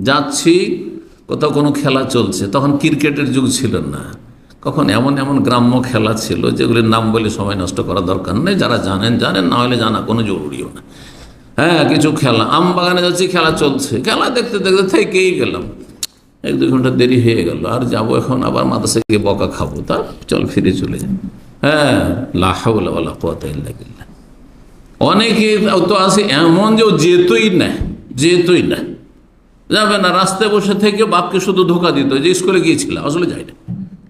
যাচ্ছি কোথাও কোনো খেলা চলছে, তখন ক্রিকেটের যুগ ছিল না, কখন এমন এমন গ্রাম্য খেলা ছিল যেগুলির নাম বলে সময় নষ্ট করা দরকার নেই। যারা জানেন, না হলে জানা কোনো জরুরিও না। হ্যাঁ, কিছু খেলা, আম বাগানে যাচ্ছি, খেলা চলছে, খেলা দেখতে দেখতে থেকেই গেলাম। 1-2 ঘন্টা দেরি হয়ে গেল, আর যাবো এখন আবার মাদ্রাসায় গিয়ে বকা খাবো, তা চল ফিরে চলে যাই। হ্যাঁ, লা হাওলা ওয়ালা কুওয়াতা ইল্লা বিল্লাহ। অনেকে তো আছে এমন যে যেতই না, যাবে না, রাস্তায় বসে থেকে বাপকে শুধু ধোকা দিত যে স্কুলে গিয়েছিল, আসলে যাই না।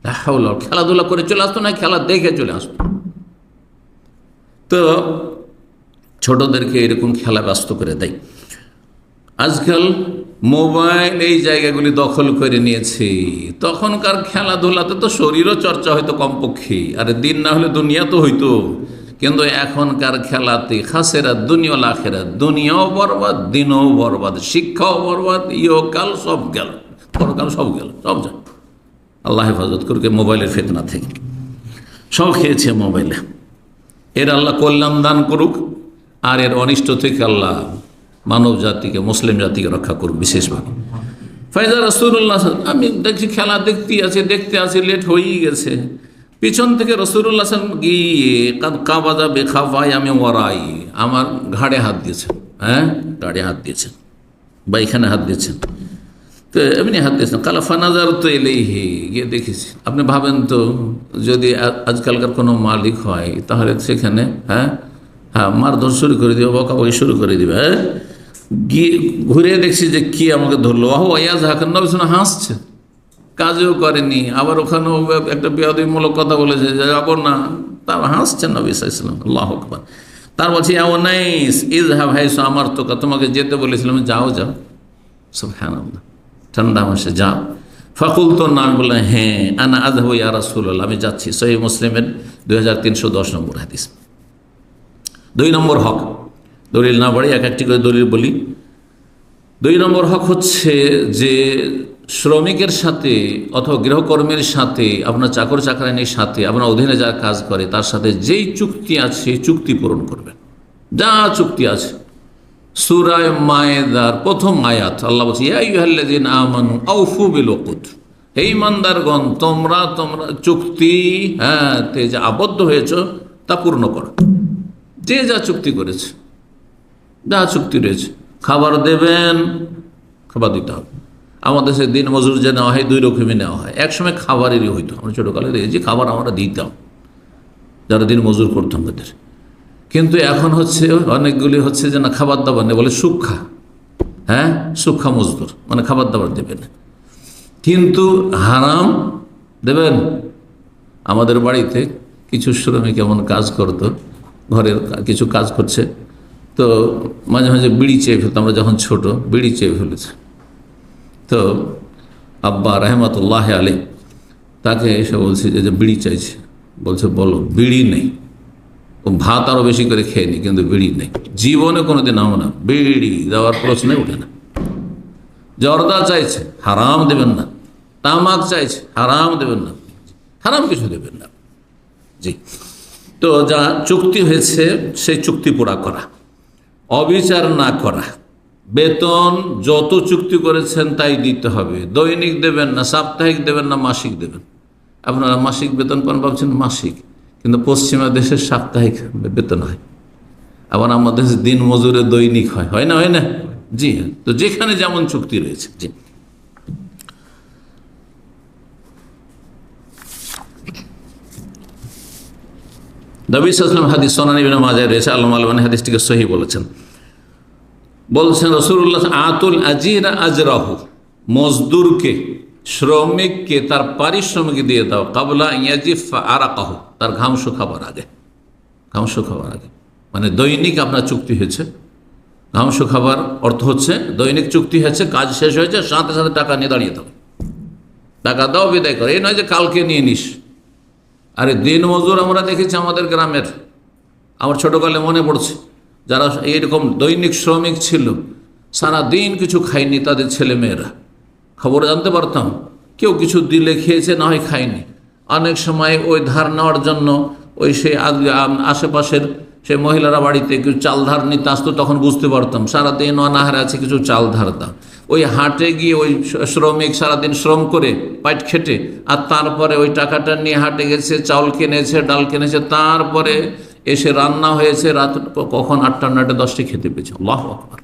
লা হাওলা, খেলাধুলা করে চলে আসতো না, খেলা দেখে চলে আসতো। তো ছোটদেরকে এরকম খেলা ব্যস্ত করে দেয়। আজকাল মোবাইল এই জায়গাগুলি দখল করে নিয়েছে। তখনকার খেলাধুলাতে তো শরীরও চর্চা হয়তো কমপক্ষে, আর দিন না হলে দুনিয়া তো হইতো। কিন্তু এখনকার খেলাতে খাসেরা দুনিয়া আখেরা, দুনিয়াও বরবাদ, দিনও বরবাদ, শিক্ষাও বরবাদ, ইহকাল সব গেল, পরকাল সব গেল, সব যায়। আল্লাহ হেফাজত করুক মোবাইলের ফিতনা থেকে। সব খেয়েছে মোবাইলে। এর আল্লাহ কল্যাণ দান করুক, আর এর অনিষ্ট থেকে আল্লাহ মানব জাতিকে, মুসলিম জাতিকে রক্ষা করুক বিশেষভাবে। ফাইজা রাসূলুল্লাহ, আমি দেখছি খেলা দেখতে আছি, লেট হয়েই গেছে। পিছন থেকে রাসূলুল্লাহ সাল্লাল্লাহু আলাইহি ওয়াসাল্লাম গিয়ে কাবাদা বেখাফাই, আমি ওয়ারাই, আমার ঘাড়ে হাত দিয়েছেন। হ্যাঁ, ঘাড়ে হাত দিয়েছেন বা এখানে হাত দিয়েছেন। তো এমনি হাত দিয়েছেন। কালা ফানাজার তো এলেইহি, গিয়ে দেখেছি। আপনি ভাবেন তো, যদি আজকালকার কোনো মালিক হয় তাহলে সেখানে মারধর শুরু করে দিবে, বকাবকি শুরু করে দিবে। গিয়ে ঘুরে দেখছি যে কি আমাকে ধরলো, ওয়াজ হাকান, নবী সাল্লাল্লাহু হাসছে, কাজও করেনি, আবার ওখানেও একটা বেয়াদবিমূলক কথা বলেছে যে যাবো না, তার হাসছেন নবী সাল্লাল্লাহু আলাইহি ওয়াসাল্লাম। আল্লাহু আকবার। তার বলছি নাইস ইযহাব হাইসু আমারতুকা, তোমাকে যেতে বলেছিলাম, যাও। সুবহানাল্লাহ, ঠান্ডা মাসে যাও। ফাকুলতু, না, আমি বললাম হ্যাঁ, আনা আযহাবু ইয়া রাসূলুল্লাহ, আমি যাচ্ছি। সহিহ মুসলিমের 2310 নম্বর হাদিস। 2 নম্বর হক, দলিল না বাড়ি, একটি করে দলিল বলি। 2 নম্বর হক হচ্ছে যে শ্রমিকের সাথে অথবা গৃহকর্মের সাথে, আপনার চাকর চাকরানির সাথে, আপনার অধীনে যারা কাজ করে তার সাথে যেই চুক্তি আছে চুক্তি পূরণ করবেন। যা চুক্তি আছে, সূরা মায়েদার প্রথম আয়াত, আল্লাহ বলছে ইয়া আইয়ুহাল্লাযীনা আমানু আউফু বিল উকুদ, হে ঈমানদারগণ, তোমরা চুক্তি তে যে আবদ্ধ হয়েছে তা পূর্ণ করো। যে যা চুক্তি করেছে, যা চুক্তি রয়েছে, খাবার দেবেন, খাবার দিতে হবে। আমাদের সে দিন মজুর যে নেওয়া হয় 2 রকমই নেওয়া হয়। একসময় খাবারেরই হইতো, আমরা ছোটোকালে দেখেছি খাবার আমরা দিতাম যারা দিন মজুর করতাম তাদের। কিন্তু এখন হচ্ছে অনেকগুলি হচ্ছে যে না, খাবার দাবার নেই, বলে সুক্ষা। সুক্ষা মজদুর, মানে খাবার দাবার দেবেন, কিন্তু হারাম দেবেন। আমাদের বাড়িতে কিছু শ্রমিক এমন কাজ করতো, ঘরের কিছু কাজ করছে, তো মাঝে মাঝে বিড়ি চেয়ে ফেলতো। আমরা যখন ছোট, বিড়ি চেয়ে ফেলেছে, তো আব্বা রহমতুল্লাহ আলী তাকে এসে বলছে যে বিড়ি চাইছে। বলছে বলো, বিড়ি নেই। ও ভাত আরও বেশি করে খেয়ে নি, কিন্তু বিড়ি নেই। জীবনে কোনোদিন নাও না, বিড়ি দেওয়ার প্রশ্নে ওঠে না। জর্দা চাইছে, হারাম দেবেন না। তামাক চাইছে, হারাম দেবেন না, হারাম কিছু দেবেন না। জি। তো যা চুক্তি হয়েছে সেই চুক্তি পুরা করা, অবিচার না করা, বেতন যত চুক্তি করেছেন তাই দিতে হবে, দৈনিক দেবেন না, সাপ্তাহিক দেবেন না, মাসিক দেবেন। আপনারা মাসিক বেতন পান ভাবছেন মাসিক, কিন্তু পশ্চিমা দেশের সাপ্তাহিক বেতন হয়, আবার আমাদের দিন মজুরে দৈনিক হয়, হয় না? হয় না? জি হ্যাঁ। তো যেখানে যেমন চুক্তি রয়েছে। জি। নবী সাল্লাল্লাহু আলাইহি ওয়াসাল্লাম হাদিস সুনান ইবনে মাজাহ রয়েছে, আল্লামা আলবানী হাদিসটিকে সহিহ বলেছেন। বলছেন রাসূলুল্লাহ আতুল আজিরা আজরাহু, মজদুরকে, শ্রমিককে তার পারিশ্রমিক দিয়ে দাও, কাবলা ইয়াজিফ আরাকাহু, তার ঘাম শুকাবার আগে। ঘাম শুকাবার আগে মানে দৈনিক আপনার চুক্তি হয়েছে, ঘাম শুকাবার অর্থ হচ্ছে দৈনিক চুক্তি হয়েছে, কাজ শেষ হয়েছে, সাথে সাথে টাকা নিয়ে দাঁড়িয়ে দাও, টাকা দাও, বিদায় করো। এই নয় যে কালকে নিয়ে নিস। আরে দিন মজুর আমরা দেখেছি আমাদের গ্রামের, আমার ছোটকালে মনে পড়ছে, যারা এইরকম দৈনিক শ্রমিক ছিল, সারা দিন কিছু খায়নি তাদের ছেলে মেয়েরা, খবর জানতে পারতাম, কেউ কিছু দিলে খেয়েছে, না হয় খায়নি। অনেক সময় ওই ধার নেওয়ার জন্য ওই সেই আশেপাশের সেই মহিলারা বাড়িতে কিছু চাল ধার নিতে আসতো, তখন বুঝতে পারতাম সারাদিন অনাহারে আছে, কিছু চাল ধার দাও। ওই হাটে গিয়ে ওই শ্রমিক সারাদিন শ্রম করে পাইট খেটে, আর তারপরে ওই টাকাটা নিয়ে হাটে গেছে, চাউল কিনেছে, ডাল কিনেছে, তারপরে এসে রান্না হয়েছে, রাত কখন 8টা 9টা 10টা খেতে পেয়েছে। আল্লাহু আকবার।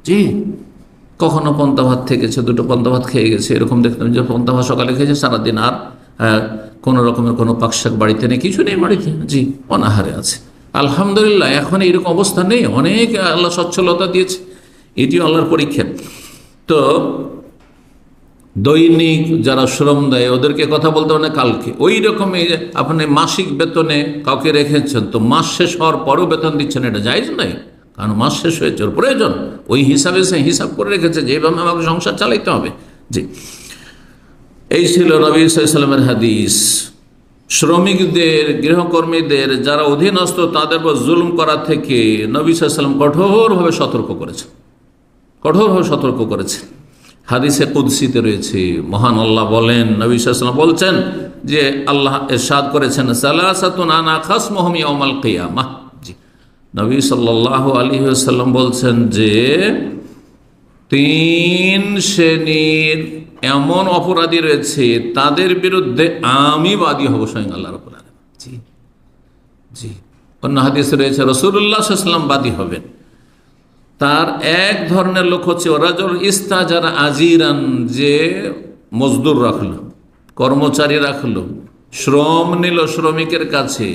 জি। কখনো পন্তা ভাত থেকেছে, 2টো পন্তা ভাত খেয়ে গেছে, এরকম দেখতাম যে পন্তা ভাত সকালে খেয়েছে, সারাদিন আর কোনো রকমের কোনো পাকশাক বাড়িতে নেই, কিছু নেই বাড়িতে। জি, অনাহারে আছে। আলহামদুলিল্লাহ এখন এইরকম অবস্থা নেই, অনেক আল্লাহ সচ্ছলতা দিয়েছে, এটিও আল্লাহর পরীক্ষা। তো দৈনিক যারা শ্রম দেয় ওদেরকে কথা বলতে মানে কালকে, ওই রকমই আপনি মাসিক বেতনে কাউকে রেখেছেন, তো মাস শেষ হওয়ার পরেও বেতন দিচ্ছেন, এটা জায়েজ নাই, কারণ মাস শেষ হয়েছে, ওর প্রয়োজন, ওই হিসাবে সে হিসাব করে রেখেছে যে এইভাবে আমাকে সংসার চালাইতে হবে। জি। এই ছিল নবী সাল্লাল্লাহু আলাইহি ওয়াসাল্লামের হাদিস। শ্রমিকদের, গৃহকর্মীদের যারা অধীনস্থ তাদের উপর জুলুম করা থেকে নবী সাল্লাল্লাহু আলাইহি ওয়াসাল্লাম কঠোরভাবে সতর্ক করেছেন, কঠোরভাবে সতর্ক করেছেন। হাদিসে কুদসিতে রয়েছে, মহান আল্লাহ বলেন, নবী সাল্লাল্লাহু আলাইহি ওয়াসাল্লাম বলছেন যে আল্লাহ ইরশাদ করেছেন, সালাসাতুন আনা খাসমুহুম ইয়াউমাল কিয়ামাহ। জি। নবী সাল্লাল্লাহু আলাইহি ওয়াসাল্লাম বলছেন যে 3 শ্রেণীর এমন অপরাধী রয়েছে, তাদের বিরুদ্ধে আমি বাদী হব স্বয়ং আল্লাহ রাব্বুল আলামিন। জি জি। অন্য হাদিসে রয়েছে রাসূলুল্লাহ সাল্লাল্লাহু আলাইহি ওয়াসাল্লাম বাদী হবেন। তার এক ধরনের লোক হচ্ছে রাজুল ইস্তাজার আজিরান, যে মজদুর রাখলো, কর্মচারী রাখলো, শ্রম নিল শ্রমিকের কাছে,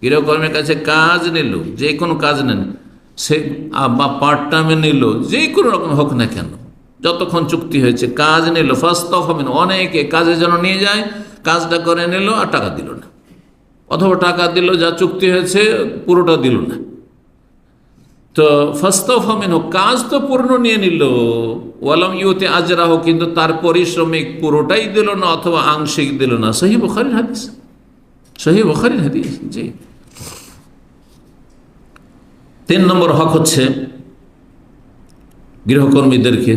গৃহকর্মীর কাছে কাজ নিল, যে কোনো কাজ নেন সে, বা পার্ট টাইমে নিল, যে কোনো রকম হোক না কেন, যতক্ষণ চুক্তি হয়েছে কাজ নিল, ফাস্তাফামিন, অনেকে কাজে যেন নিয়ে যায়, কাজটা করে নিল আর টাকা দিল না, অথবা টাকা দিল, যা চুক্তি হয়েছে পুরোটা দিল না। তো ফাস্তাফামিন, কাজ তো পূর্ণ নিয়ে নিল, ওয়ালাম ইউতি আজরাহ, কিন্তু তার পারিশ্রমিক পুরোটাই দিল না অথবা আংশিক দিল না। সহিহ বুখারীর হাদিস, সহিহ বুখারীর হাদিস। জি। 3 নম্বর হক হচ্ছে গৃহকর্মীদেরকে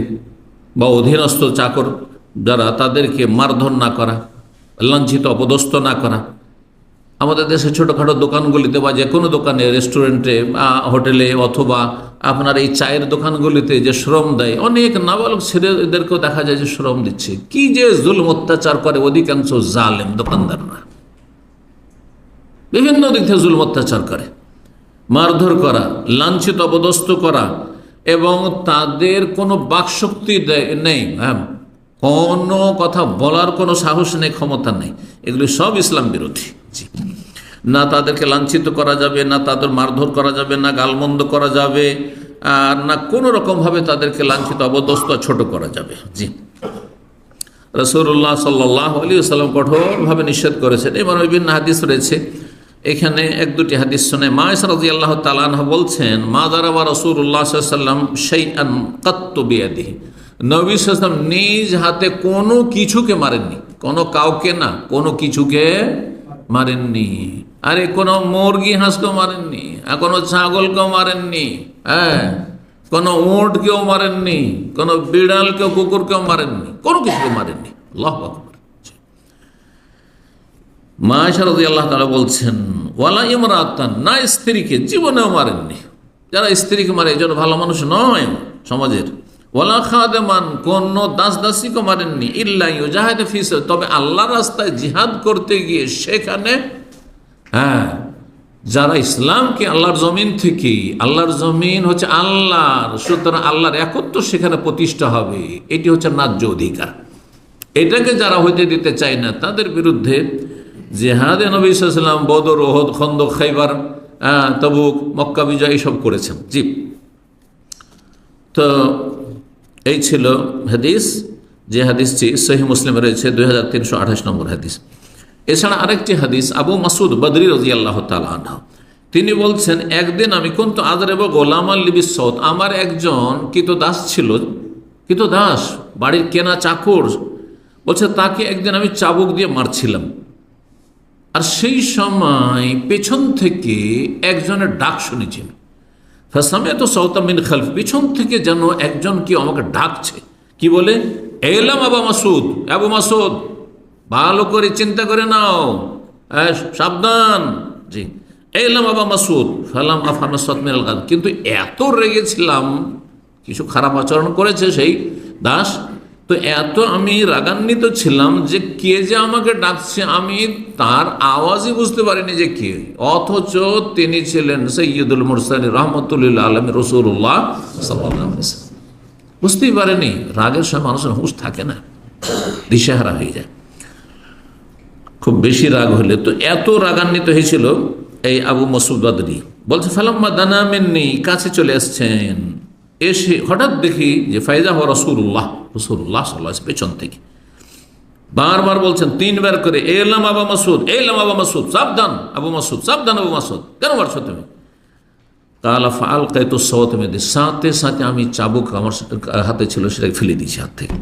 বা অধীনস্থ চাকর যারা, তাদেরকে মারধর না করা, লাঞ্ছিত অপদস্থ না করা। আমাদের দেশে ছোটোখাটো দোকানগুলিতে বা যে কোনো দোকানে, রেস্টুরেন্টে, হোটেলে, অথবা আপনার এই চায়ের দোকানগুলিতে যে শ্রম দেয়, অনেক নাবালক ছেলেদেরকেও দেখা যায় যে শ্রম দিচ্ছে। কি যে জুলম অত্যাচার করে অধিকাংশ জালেম দোকানদাররা, বিভিন্ন দিক থেকে জুলম অত্যাচার করে, মারধর করা, লাঞ্ছিত অপদস্থ করা, এবং তাদের কোনো বাকশক্তি নেই, হ্যাঁ, কোনো কথা বলার কোনো সাহস নেই, ক্ষমতা নেই। এগুলি সব ইসলাম বিরোধী। জি। না তাদেরকে লাঞ্ছিত করা যাবে, না তাদের মারধর করা যাবে, না গালমন্দ করা যাবে, আর না কোনো রকমভাবে তাদেরকে লাঞ্ছিত অবদস্থ ছোট করা যাবে। জি। রাসূলুল্লাহ সাল্লাল্লাহু আলাইহি ওয়াসাল্লাম কঠোরভাবে নিষেধ করেছেন। এবার বিভিন্ন হাদিস রয়েছে, এখানে 1-2টি হাদিস শুনে মা আয়েশা রাদিয়াল্লাহু তাআলা আনহা বলছেন, মা দারাবা রাসূলুল্লাহ সাল্লাল্লাহু আলাইহি ওয়াসাল্লাম শাইআন কাত্তু বিয়াদিহি, নবী সাল্লাল্লাহু আলাইহি ওয়াসাল্লাম নিজ হাতে কোনো কিছুকে মারেননি, কোনো কাউকে না, কোনো কিছুকে মারেননি। আরে কোনো মুরগি হাঁসকেও মারেননি, আর কোনো ছাগলকেও মারেননি, হ্যাঁ, কোনো উটকেও মারেননি, কোনো বিড়ালকেও কুকুরকেও মারেননি, কোনো কিছুকে মারেননি। আল্লাহু আকবার। মা আয়েশা রাদিয়াল্লাহু তাআলা বলছেন, ওয়ালা ইমরাতান, না স্ত্রীকে জীবনেও মারেননি। যারা স্ত্রীকে মারে এই জন্য ভালো মানুষ নয় সমাজের। ওয়ালা খাদেমান, কোন দাস দাসীকে মারেননি। ইল্লা ইউজাহিদু ফি সাবিল, তবে আল্লাহর রাস্তায় জিহাদ করতে গিয়ে সেখানে যারা ইসলামকে আল্লাহর জমিন থেকে, আল্লাহর জমিন হচ্ছে আল্লাহর, সুতরাং আল্লাহর একত্ব সেখানে প্রতিষ্ঠা হবে, এটি হচ্ছে ন্যায্য অধিকার। এটাকে যারা হইতে দিতে চায় না তাদের বিরুদ্ধে জিহাদে নবী সাল্লাল্লাহু আলাইহি ওয়াসাল্লাম, বদর, উহুদ, খন্দক, খাইবার, তাবুক, মক্কা বিজয় এইসব করেছেন। জি, তো এই ছিল হাদিস, যে হাদিসটি সহিহ মুসলিমে রয়েছে 2328 নম্বর হাদিস। এছাড়া আরেকটি হাদিস আবু মাসুদ বদরি রাদিয়াল্লাহু তাআলা আনহু, তিনি বলছেন, একদিন আমি কুনতু আযরিবু গোলামান লিবিস সৌত, আমার একজন কৃতদাস ছিল, কৃতদাস বাড়ির কেনা চাকর, বলছে তাকে একদিন আমি চাবুক দিয়ে মারছিলাম। আর সেই সময় পেছন থেকে একজনের ডাক শুনেছি, ফাসামিআতু সাওতাম মিন খালফ, পিছন থেকে যেন একজন কি আমাকে ডাকছে, কি বলে, এলাম আবু মাসুদ, আবু মাসুদ ভালো করে চিন্তা করে নাও, সাবধান। জি, এলাম আবু মাসুদ ফালাম আফহামু সাওত মিনাল গাদ, কিন্তু এত রেগেছিলাম, কিছু খারাপ আচরণ করেছে সেই দাস, তো এত আমি রাগান্বিত ছিলাম যে কে যে আমাকে ডাকছে আমি তার আওয়াজই বুঝতে পারিনি যে কে, অথচ তিনি ছিলেন সাইয়্যিদুল মুরসালিন রাহমাতুল লিল আলামিন রাসূলুল্লাহ সাল্লাল্লাহু আলাইহি ওয়াসাল্লাম। বুঝতেই পারেনি, রাগের সময় মানুষের হুঁশ থাকে না, দিশেহারা হয়ে যায়, খুব বেশি রাগ হলে। তো এত রাগান্বিত হয়েছিল এই আবু মাসুদ বদরি, বলছে ফালাম্মা দানা মিন্নি, কাছে চলে আসছেন, এসে হঠাৎ দেখি যে ফাইজা হওয়া রাসূলুল্লাহ, রাসূলুল্লাহ সাল্লাল্লাহু আলাইহি ওয়াসাল্লাম পেছন থেকে বারবার বলছেন, তিনবার করে, এলাম আবু মাসুদ, এলাম আবু মাসুদ, সাবধান আবু মাসুদ, সাবধান আবু মাসুদ, কেন মারছো তুমি? কালা ফাআলকাইতু সাওতা মিন ইয়াদি, সাথে সাথে আমি চাবুক আমার হাতে ছিল সেটাকে ফেলে দিয়েছি হাত থেকে।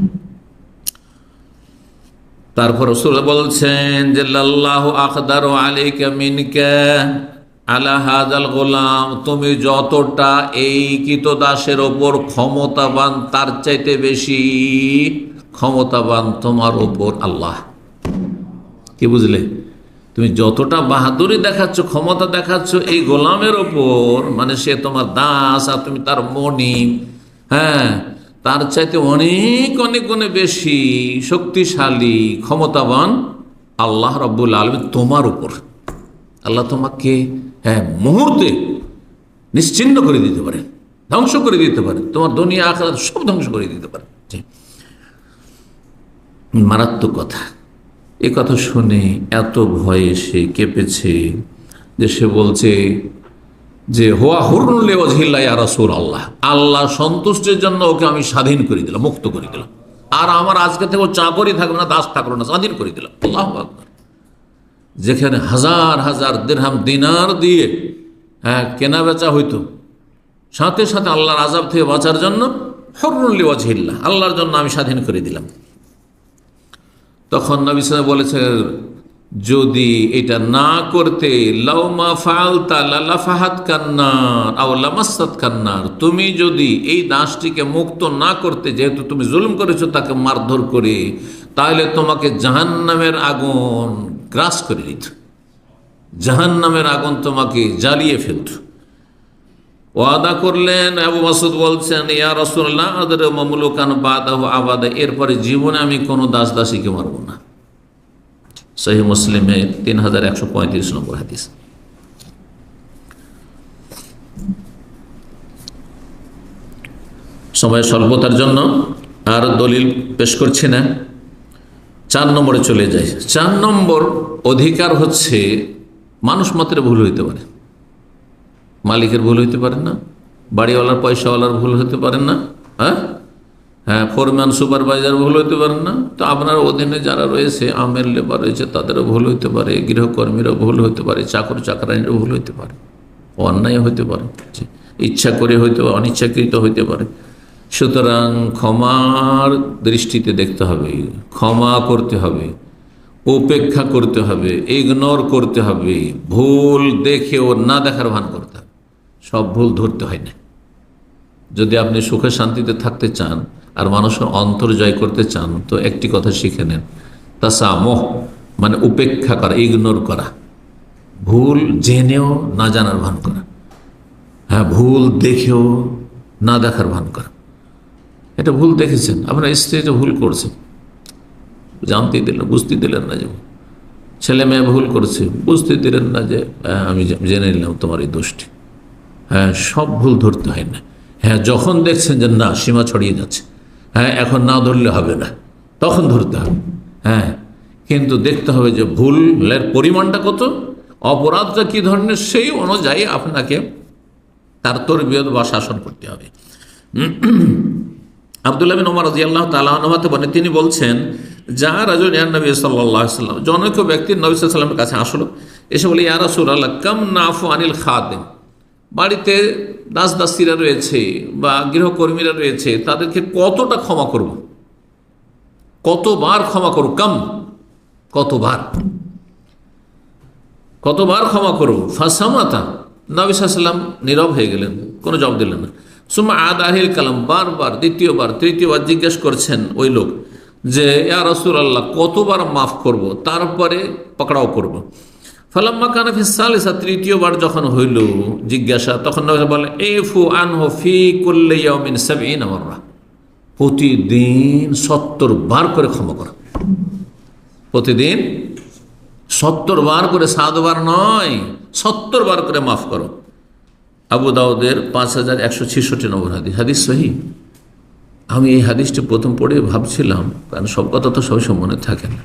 তারপর রাসূল বলছেন যে লাল্লাহু আকদারু আলাইকা মিনকা আলা হাযাল গোলাম, তুমি যতটা এই কৃতদাসের ওপর ক্ষমতাবান তার চাইতে বেশি ক্ষমতাবান তোমার ওপর আল্লাহ। কি বুঝলে? তুমি যতটা বাহাদুরি দেখাচ্ছ, ক্ষমতা দেখাচ্ছ এই গোলামের ওপর, মানে সে তোমার দাস আর তুমি তার মনিব, তার চাইতে অনেক অনেক অনেক বেশি শক্তিশালী ক্ষমতাবান আল্লাহ রাব্বুল আলামিন তোমার উপর। আল্লাহ তোমাকে মুহূর্তে নিশ্চিহ্ন করে দিতে পারে, ধ্বংস করে দিতে পারে, তোমার দুনিয়া আখিরাত সব ধ্বংস করে দিতে পারে। মারাত্মক কথা। এ কথা শুনে এত ভয়ে সে কেঁপেছে যে সে বলছে যে হুয়া হুরুন লিওয়াজহিল্লাহ ইয়া রাসূলুল্লাহ, আল্লাহ সন্তুষ্টির জন্য ওকে আমি স্বাধীন করে দিলাম, মুক্ত করে দিলাম, আর আমার আজকে থেকে ও চাকরি থাকলো না, দাস থাকলো না, স্বাধীন করে দিলাম। আল্লাহু আকবার। যেখানে হাজার হাজার দিরহাম দিনার দিয়ে কেনা বেচা হইতো, সাথে সাথে আল্লাহর আযাব থেকে বাঁচার জন্য হুরুন লিওয়াজহিল্লাহ, আল্লাহর জন্য আমি স্বাধীন করে দিলাম। তখন নবী সাল্লাল্লাহু আলাইহি ওয়াসাল্লাম বলেছেন, যদি এটা না করতে লাউমা ফাআলতা লালাফাহাত কান্নার আও লামাসাত কান্নার, তুমি যদি এই দাসটিকে মুক্ত না করতে, যেহেতু তুমি জুলুম করেছো তাকে মারধর করে, তাহলে তোমাকে জাহান্নামের আগুন গ্রাস করে নিত, জাহান্নামের আগুন তোমাকে জ্বালিয়ে ফেলত। ওয়াদা করলেন। আবু মাসুদ বলছেন, ইয়া রাসূলুল্লাহ আদরু মামলুকান বাদাহু আবাদা, এরপরে জীবনে আমি কোনো দাস দাসীকে মারব না। সহিহ মুসলিমে 3135 নম্বর হাদিস। সময় স্বল্পতার জন্য আর দলিল পেশ করছি না, 4 নম্বরে চলে যায়। 4 নম্বর অধিকার হচ্ছে মানুষ মাত্র ভুল হইতে পারে, মালিকের ভুল হইতে পারে না, বাড়িওয়ালার পয়সাওয়ালার ভুল হতে পারে না, ফোরম্যান সুপারভাইজার ভুল হইতে পারে না, তো আপনার অধীনে যারা রয়েছে, আমের লেবার রয়েছে, তাদেরও ভুল হইতে পারে, গৃহকর্মীরও ভুল হইতে পারে, চাকর চাকরানিরও ভুল হইতে পারে, অন্যায় হইতে পারে, ইচ্ছা করে হইতে পারে, অনিচ্ছাকৃত হইতে পারে। সুতরাং ক্ষমার দৃষ্টিতে দেখতে হবে, ক্ষমা করতে হবে, উপেক্ষা করতে হবে, ইগনোর করতে হবে, ভুল দেখেও না দেখার ভান করতে হবে। সব ভুল ধরতে হয় না। যদি আপনি সুখে শান্তিতে থাকতে চান আর মানুষের অন্তর জয় করতে চান, তো একটি কথা শিখে নেন, তাসামুহ, মানে উপেক্ষা করা, ইগনোর করা, ভুল জেনেও না জানার ভান করা, হ্যাঁ ভুল দেখেও না দেখার ভান করা। এটা ভুল দেখেছেন, আপনার স্ত্রী এটা ভুল করছে, জানতেই দিলেন, বুঝতে দিলেন না। যে ছেলে মেয়ে ভুল করেছে, বুঝতে দিলেন না যে আমি জেনে নিলাম তোমার এই দোষটি। হ্যাঁ, সব ভুল ধরতে হয় না। হ্যাঁ, যখন দেখছেন যে না সীমা ছড়িয়ে যাচ্ছে, হ্যাঁ এখন না ধরলে হবে না, তখন ধরতে হবে। হ্যাঁ, কিন্তু দেখতে হবে যে ভুলের পরিমাণটা কত, অপরাধটা কী ধরনের, সেই অনুযায়ী আপনাকে তার তরবিয়ত বা শাসন করতে হবে। আব্দুল্লাহ বিন ওমর রাদিয়াল্লাহু তাআলা আনহু বলেন, তিনি বলছেন, যা রাজুল ইয়া নবী সাল্লাল্লাহু আলাইহি ওয়াসাল্লাম, জনৈক ব্যক্তি নবী সাল্লাল্লাহু আলাইহি ওয়াসাল্লামের কাছে আসলো, এসে বলে, ইয়া রাসূলুল্লাহ কাম নাফু আনিল খাদিম, বাড়িতে দাস দাসীরা রয়েছে বা গৃহকর্মীরা রয়েছে, তাদেরকে কতটা ক্ষমা করব, কতবার ক্ষমা করব, কাম কতবার, কতবার ক্ষমা করব। ফাসামাতা, নবী সাল্লাল্লাহু আলাইহি ওয়াসাল্লাম নীরব হয়ে গেলেন, কোনো জবাব দিলেন না। সুম্মা আদ আহিল কালাম, বারবার দ্বিতীয়বার তৃতীয়বার জিজ্ঞেস করছেন ওই লোক যে, ইয়া রাসূলুল্লাহ কতবার মাফ করব, তারপরে পকড়াও করব। ফালাম্মা কানা ফিস সালিসা, তৃতীয়বার যখন হইল জিজ্ঞাসা, তখন নবী বলেন, ইফু আনহু ফি কুল্লি ইয়াউমিন 70 মাররা, প্রতিদিন 70 বার করে ক্ষমা করো, প্রতিদিন 70 বার করে, 7 বার নয়, 70 বার করে মাফ করো। আবু দাউদের 5166 নম্বর হাদিস, হাদিস সহিহ। আমি এই হাদিসটি প্রথম পড়ে ভাবছিলাম, কারণ সব কথা তো সবসময় মনে থাকে না,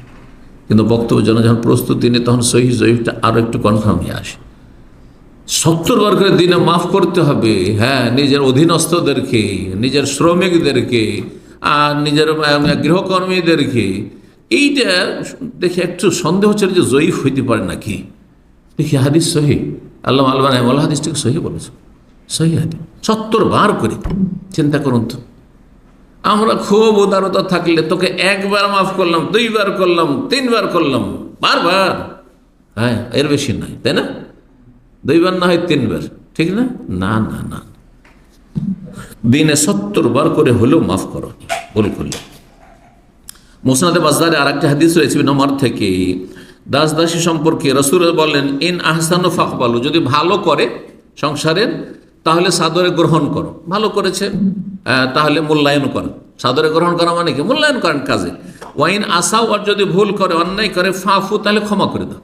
কিন্তু বক্তব্যের জন্য যখন প্রস্তুতি নিই তখন সহিহ জয়ীফটা আরও একটু কনফার্ম হয়ে আসে। 70 বার করে দিনে মাফ করতে হবে। হ্যাঁ, নিজের অধীনস্থদেরকে, নিজের শ্রমিকদেরকে, আর নিজের গৃহকর্মীদেরকে। এইটা দেখে একটু সন্দেহ হচ্ছে যে জয়ীফ হইতে পারে নাকি, দেখি হাদিস সহিহ। আল্লামা আলবানী রাহিমাহুল্লাহ হাদিসটাকে সহিহ বলেছে, সহিহ হাদিস। 70 বার করে, চিন্তা করুন তো। আমরা খুব উদারতা থাকলে তোকে একবার মাফ করলাম, 2 বার করলাম, 3 বার করলাম, বারবার, হ্যাঁ এর বেশি নয়, তাই না? 2 বার না হয় 3 বার, ঠিক না? না না না, দিনে 70 বার করে হলেও মাফ করো ভুল করলে। মুসনাদে বাজারে আর একটা হাদিস রয়েছে নমর থেকে, দাস দাসী সম্পর্কে রাসূল বলেন, ইন আহসানু ফাকবালু, যদি ভালো করে সংসারের তাহলে সাদরে গ্রহণ করো, ভালো করেছে তাহলে মূল্যায়ন করো। সাদরে গ্রহণ করা মানে কি? মূল্যায়ন করেন কাজে। ওয়াইন আসাও, আর যদি ভুল করে, অন্যায় করে, ফাফু, তাহলে ক্ষমা করে দাও,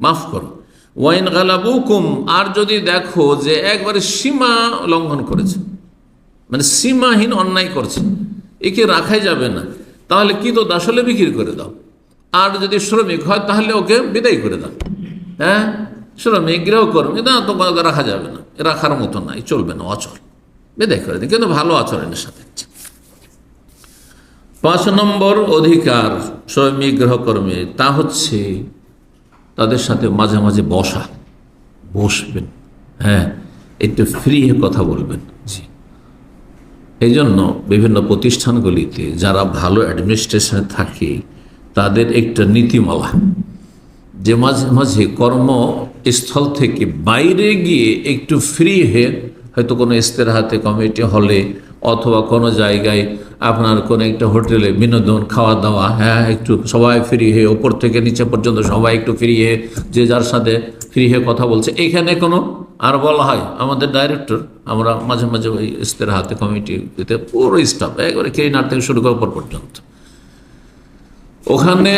মাফ করো। ওয়াইন গালাবুকুম, আর যদি দেখো যে একবারে সীমা লঙ্ঘন করেছে, মানে সীমাহীন অন্যায় করছে, একে রাখাই যাবে না, তাহলে কি তো দাসলে বিক্রি করে দাও। আর যদি শ্রমিক হয় তাহলে ওকে বিদায় করে দাও। হ্যাঁ, শ্রমিক গৃহকর্মী না, তোমাকে রাখা যাবে না, রাখার মতো নাই, চলবে না, অচল, বিদায় করে দিই, কিন্তু ভালো আচরণের সাথে। 5 নম্বর অধিকার শ্রমিক গৃহকর্মী, তা হচ্ছে তাদের সাথে মাঝে মাঝে বসবেন, হ্যাঁ একটু ফ্রি হয়ে কথা বলবেন। জি, এই জন্য বিভিন্ন প্রতিষ্ঠানগুলিতে যারা ভালো অ্যাডমিনিস্ট্রেশনে থাকে তাদের একটা নীতিমালা, যে মাঝে মাঝে কর্মস্থল থেকে বাইরে গিয়ে একটু ফ্রি হয়ে, হয়তো কোনো ইস্তেরাহাতে, কমিটি হলে, অথবা কোনো জায়গায় আপনার কোনো একটা হোটেলে বিনোদন, খাওয়া দাওয়া, হ্যাঁ একটু সবাই ফ্রি হয়ে, ওপর থেকে নিচে পর্যন্ত সবাই একটু ফ্রি হয়ে, যে যার সাথে ফ্রি হয়ে কথা বলছে, এইখানে কোনো, আর বলা হয় আমাদের ডাইরেক্টর, আমরা মাঝে মাঝে ওই ইস্তেরাহাতে কমিটিতে পুরো স্টাফ একবারে ক্লিনার থেকে শুরু করে ওপর পর্যন্ত, ওখানে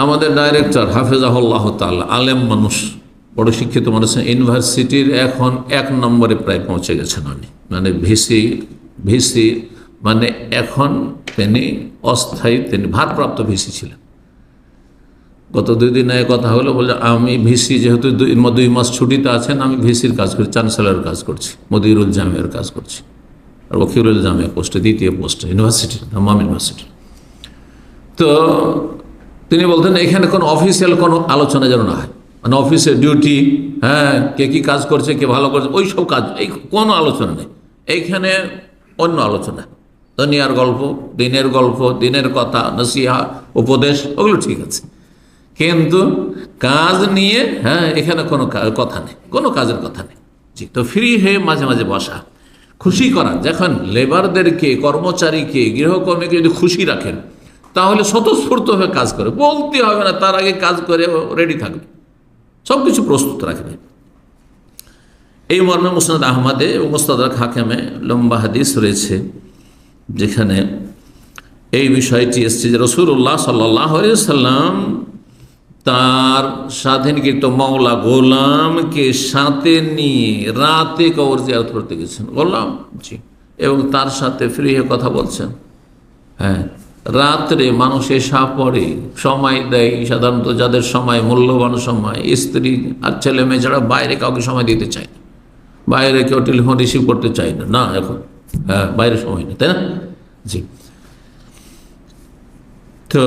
আমাদের ডাইরেক্টর হাফেজাহুল্লাহ তাআলা আলেম মানুষ, বড় শিক্ষিত মানুষ, ইউনিভার্সিটির এখন 1 নম্বরে প্রায় পৌঁছে গেছেন উনি, মানে ভিসি মানে এখন তিনি অস্থায়ী, তিনি ভারপ্রাপ্ত ভিসি ছিলেন। গত 2 দিন আগে কথা হলো, বলে আমি ভিসি, যেহেতু 2 মাস ছুটিতে আছেন, আমি ভিসির কাজ করছি, চ্যান্সেলরের কাজ করছি, মদিরুল জামিয়ার কাজ করছি, আর ওকিরুল জামিয়া পোস্টে, 2য় পোস্টে ইউনিভার্সিটি, হাম্মাম ইউনিভার্সিটি। তো তিনি বলতেন এখানে কোনো অফিসিয়াল কোনো আলোচনা যেন না হয়, মানে অফিসের ডিউটি, হ্যাঁ কে কী কাজ করছে, কে ভালো করছে, ওই সব কাজ, এই কোনো আলোচনা নেই এইখানে। অন্য আলোচনা, দুনিয়ার গল্প, দিনের গল্প, দিনের কথা, নসিহা, উপদেশ, ওগুলো ঠিক আছে, কিন্তু কাজ নিয়ে, হ্যাঁ এখানে কোনো কথা নেই, কোনো কাজের কথা নেই। জি, তো ফ্রি হয়ে মাঝে মাঝে বসা, খুশি করা। যখন লেবারদেরকে, কর্মচারীকে, গৃহকর্মীকে যদি খুশি রাখেন, তাহলে স্বতঃস্ফূর্তভাবে কাজ করে, বলতে হবে না, তার আগে কাজ করে রেডি থাকবে, সব কিছু প্রস্তুত রাখবে। এই মর্মে মুসনাদ আহমদে এবং মুস্তাদরাক হাকিমে লম্বা হাদিস রয়েছে, যেখানে এই বিষয়টি এসছে যে রাসূলুল্লাহ সাল্লাল্লাহু আলাইহি ওয়াসাল্লাম তার স্বাধীনকৃত মাওলা গোলামকে সাথে নিয়ে রাতে কবর জিয়ারত করতে গেছেন, গোলাম, জি, এবং তার সাথে ফ্রি হয়ে কথা বলছেন। হ্যাঁ, রাত্রে মানুষ এসা পড়ে, সময় দেয়, সাধারণত যাদের সময় মূল্যবান সময়, স্ত্রী আর ছেলে মেয়ে ছাড়া বাইরে কাউকে সময় দিতে চায় না, বাইরে কেউ টেলিফোন রিসিভ করতে চায় না, না এখন, হ্যাঁ, বাইরে সময় নেই, তাই না? জি। তো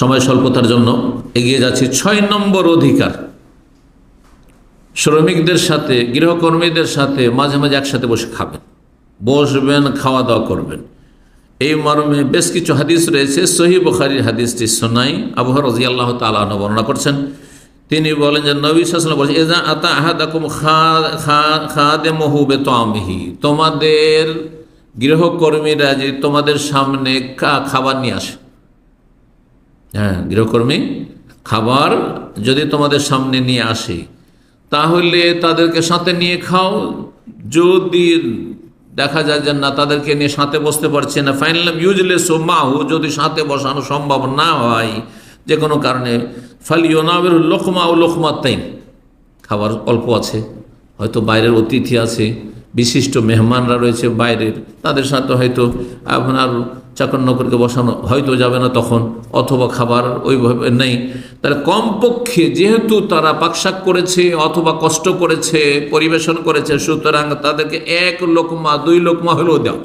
সময় স্বল্পতার জন্য এগিয়ে যাচ্ছি। 6 নম্বর অধিকার, শ্রমিকদের সাথে, গৃহকর্মীদের সাথে মাঝে মাঝে একসাথে বসে খাবেন, বসবেন, খাওয়া দাওয়া করবেন। এই মর্মে বেশ কিছু হাদিস রয়েছে। সহিহ বুখারীর হাদিসটি শোনাই, আবু হুরায়রা রাদিয়াল্লাহু তাআলা আনহু বর্ণনা করছেন। তিনি বলেন যে নবী সাল্লাল্লাহু আলাইহি ওয়াসাল্লাম বলেছেন, ইযা আতা আহাদাকুম খাদিমুহু বিতামিহি, তোমাদের গৃহকর্মীরা যে তোমাদের সামনে খাবার নিয়ে আসে, হ্যাঁ, গৃহকর্মী খাবার যদি তোমাদের সামনে নিয়ে আসে তাহলে তাদেরকে সাথে নিয়ে খাও। যদি দেখা যায় যে না, তাদেরকে নিয়ে সাথে বসতে পারছে না, ফাইনাল ইউজলেস মাহু, যদি সাথে বসানো সম্ভব না হয় যে কোনো কারণে, ফালিওনাবের লোকমা ও লোকমাত্তাইন, খাবার অল্প আছে, হয়তো বাইরের অতিথি আছে, বিশিষ্ট মেহমানরা রয়েছে বাইরের, তাদের সাথে হয়তো আপনার চাকর নকরকে বসানো হয়তো যাবে না তখন, অথবা খাবার ওইভাবে নেই, তাহলে কমপক্ষে যেহেতু তারা পাকশাক করেছে অথবা কষ্ট করেছে, পরিবেশন করেছে, সুতরাং তাদেরকে 1 লোকমা 2 লোকমা হলেও দাও।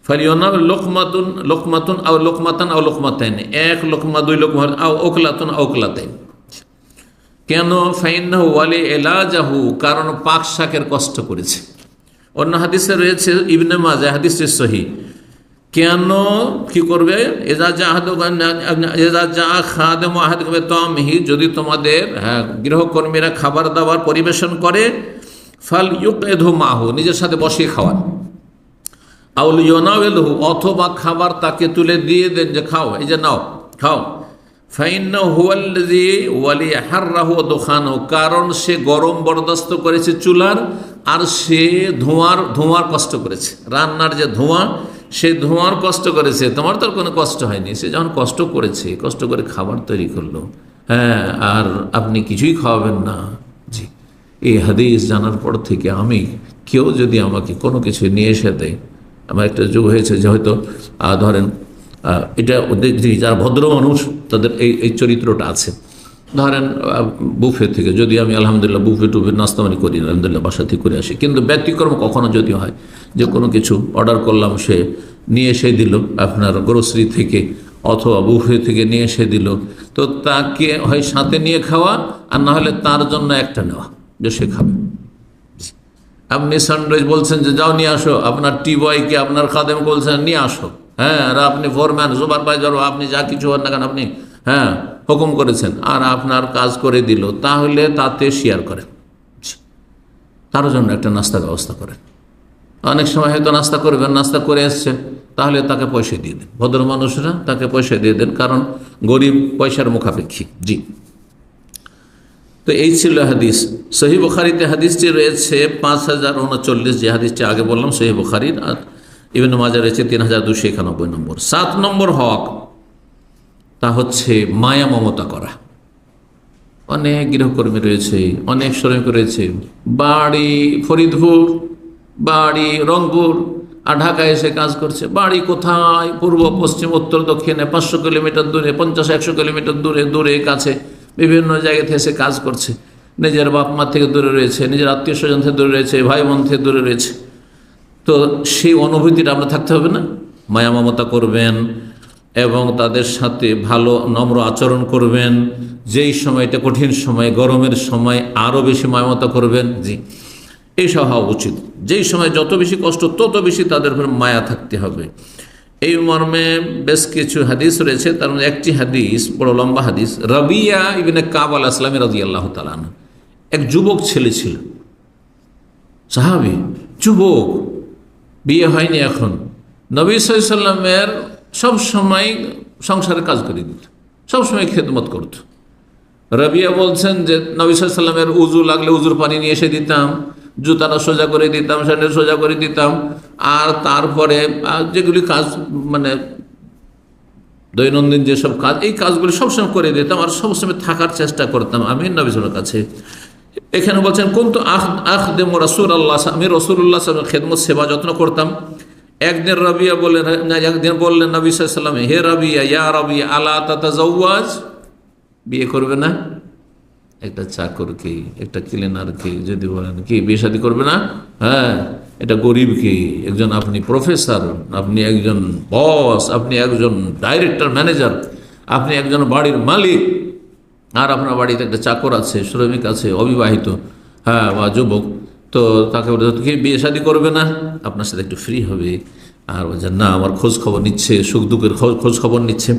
ফালিওনা লোকমাতুন লোকমাতুন আও লোকমাতান আও লোকমাতাইন, 1 লোকমা 2 লোকমা আও ওকলাতুন আও ওকলাতাইন। কেন? ফাইন্নাহু ওয়ালি এলাজাহু, কারণ পাক শাকের কষ্ট করেছে। অন্য হাদিসে রয়েছে, ইবনে মাজাহ হাদিসটি সহিহ। কেন কি করবে? এজা যা খাদেমু আহাদুকুম বিতামিহি, যদি তোমাদের গৃহকর্মীরা খাবার দাবার পরিবেশন করে, ফাল ইউকইদহু মাহু, নিজের সাথে বসিয়ে খাওয়ান। আউল ইউনাওয়েলহু, অথবা খাবার তাকে তুলে দিয়ে দেন যে খাও, এই যে নাও খাও। ফাইন্নাহু হুয়াল্লাযী ওয়ালিহাররাহু দুখানহু, কারণ সে গরম বরদাস্ত করেছে চুলার, আর সে ধোঁয়ার কষ্ট করেছে, রান্নার যে ধোঁয়া, সে ধোঁয়ার কষ্ট করেছে। তোমার তো কোনো কষ্ট হয়নি, সে যখন কষ্ট করেছে, কষ্ট করে খাবার তৈরি করলো, হ্যাঁ, আর আপনি কিছুই খাওয়াবেন না। জি, এই হাদিস জানার পর থেকে আমি, কেউ যদি আমাকে কোনো কিছু নিয়ে এসে দেয়, আমার একটা যুগ হয়েছে যে হয়তো ধরেন এটা যারা ভদ্র মানুষ তাদের এই চরিত্রটা আছে, ধরেন বুফে থেকে যদি আমি আলহামদুলিল্লাহ বুফে টুফে নাস্তামানি করি, আলহামদুলিল্লাহ বাসা থেকে করে আসি, কিন্তু ব্যতিক্রম কখনো যদি হয় যে কোনো কিছু অর্ডার করলাম, সে নিয়ে এসে দিল আপনার গ্রোসারি থেকে অথবা বুফে থেকে নিয়ে এসে দিল, তো তাকে হয় সাথে নিয়ে খাওয়া, আর না হলে তার জন্য একটা নেওয়া যে সে খাবে। আপনি সানরাইজ বলছেন যে যাও নিয়ে আসো, আপনার টি বয়কে আপনার খাদেম বলছেন নিয়ে আসো, হ্যাঁ, আর আপনি ফোরম্যান সুপারভাইজার, আপনি যা কিছু হন না কেন, আপনি হ্যাঁ হুকুম করেছেন, আর আপনার কাজ করে দিল, তাহলে তাতে শেয়ার করেন, তার জন্য একটা নাস্তার ব্যবস্থা করেন। অনেক সময় হয়তো নাস্তা করবেন, নাস্তা করে এসছেন, তাহলে তাকে পয়সা দিয়ে দেন, ভদ্র মানুষরা তাকে পয়সা দিয়ে দেন, কারণ গরিব পয়সার মুখাপেক্ষী। জি, তো এই ছিল হাদিস। সহিহ বুখারীতে হাদিসটি রয়েছে 5039, যে হাদিসটি আগে বললাম সহিহ বুখারীর, আর ইবনে মাজাহ রয়েছে 3291 নম্বর। 7 নম্বর হক, তা হচ্ছে মায়া মমতা করা। অনেক গৃহকর্মী রয়েছে, অনেক শ্রমিক রয়েছে, বাড়ি ফরিদপুর, বাড়ি রংপুর, আর ঢাকায় এসে কাজ করছে। বাড়ি কোথায়? পূর্ব পশ্চিম উত্তর দক্ষিণে, 500 কিলোমিটার দূরে, 50-100 কিলোমিটার দূরে, দূরে কাছে বিভিন্ন জায়গা থেকে এসে কাজ করছে। নিজের বাপ মা থেকে দূরে রয়েছে, নিজের আত্মীয় স্বজন থেকে দূরে রয়েছে, ভাই বোন থেকে দূরে রয়েছে। তো সেই অনুভূতিটা আমরা থাকতে হবে না? মায়া মমতা করবেন এবং তাদের সাথে ভালো নম্র আচরণ করবেন। যেই সময়টা কঠিন সময়, গরমের সময় আরও বেশি মায়া মমতা করবেন। জি, এইসব হওয়া উচিত। যেই সময় যত বেশি কষ্ট, তত বেশি তাদের উপর মায়া থাকতে হবে। এই মর্মে বেশ কিছু হাদিস রয়েছে, তার মধ্যে একটি হাদিস বড় লম্বা হাদিস। রাবিয়া ইবনে কাব আল আসলামী রাদিয়াল্লাহু তাআলা আনহু, এক যুবক ছেলে ছিল, সাহাবী, যুবক, বিয়ে হয়নি এখন, নবী সাল্লাল্লাহু আলাইহি সাল্লামের সবসময় সংসারের কাজ করে দিত, সবসময় খেদমত করত। রাবিয়া বলছেন যে নবী সাল্লাল্লাহু আলাইহি সাল্লামের উজু লাগলে উজুর পানি নিয়ে এসে দিতাম, জুতাটা সোজা করে দিতাম, স্যান্ডেল সোজা করে দিতাম, আর তারপরে যেগুলি কাজ মানে দৈনন্দিন যেসব কাজ, এই কাজগুলি সবসময় করে দিতাম, আর সবসময় থাকার চেষ্টা করতাম আমি নবী সাল্লাল্লাহু কাছে। এখানে বলছেন কুনতু আখদেমু রাসূলুল্লাহ, আমি রাসূলুল্লাহ সাল্লাল্লাহু আলাইহি খেদমত সেবা যত্ন করতাম। একদিন রাবিয়া বললেন, একদিন বললেন নবী সাল্লাল্লাহু আলাইহি সাল্লাম, হে রাবিয়া, ইয়া রাবিয়া আলা তাতাজাওয়াজ, বিয়ে করবে না? একটা চাকরকে, একটা ক্লিনারকে যদি বলেন কি বিয়ে শাদী করবে না, হ্যাঁ, এটা গরিবকে, একজন আপনি প্রফেসর, আপনি একজন বস, আপনি একজন ডাইরেক্টর ম্যানেজার, আপনি একজন বাড়ির মালিক, আর আপনার বাড়িতে একটা চাকর আছে, শ্রমিক আছে, অবিবাহিত, হ্যাঁ, বা যুবক, তো তাকে বলে কি বিয়ে শাদী করবে না, আপনার সাথে একটু ফ্রি হবে, আর বলছে না আমার খোঁজ খবর নিচ্ছে, সুখ দুঃখের খোঁজ খবর নিচ্ছে,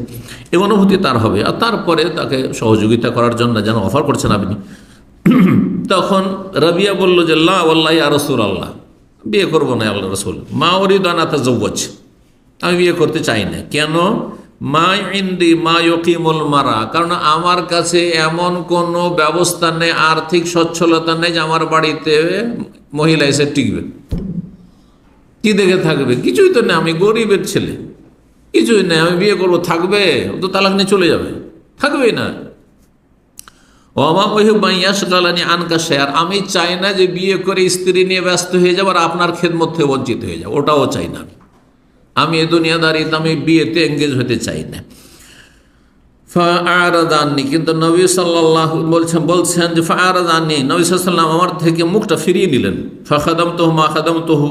এই অনুভূতি তার হবে। আর তারপরে তাকে সহযোগিতা করার জন্য যেন অফার করছেন আপনি। তখন রাবিয়া বলল যে লা ওয়াল্লাহি ইয়া রাসূলুল্লাহ, বিয়ে করবো না আল্লাহ রাসূল, মা উরিদু আন আতাজাওয়াজ, আমি বিয়ে করতে চাই না। কেন? মা ইনদি মা ইয়াকিমুল মারা, কারণ আমার কাছে এমন কোনো ব্যবস্থা নেই, আর্থিক সচ্ছলতা নেই যে আমার বাড়িতে মহিলা এসে টিকবে। কি দেখে থাকবে? কিছুই তো নেই, আমি গরিবের ছেলে, কিছুই নেই, আমি বিয়ে করবো, থাকবে? তো তালাক নিয়ে চলে যাবে, থাকবেই না। ওমা ওহিবাইয়াসগালানি আনকা শেয়ার, আমি চাই না যে বিয়ে করে স্ত্রী নিয়ে ব্যস্ত হয়ে যাব আর আপনার খেদমত থেকে বঞ্চিত হয়ে যাব, ওটাও চাই না। আমি এই দুনিয়াদারিতে আমি বিয়েতে এঙ্গেজ হতে চাই না। ফাআরাদানি, কিন্তু নবী সাল্লাল্লাহু বলছেন যে ফাআরাদানি, নবী সাল্লাল্লাহু আলাইহি ওয়াসাল্লাম আমার থেকে মুখটা ফিরিয়ে নিলেন। ফাখাদামতুহু মা খাদামতুহু,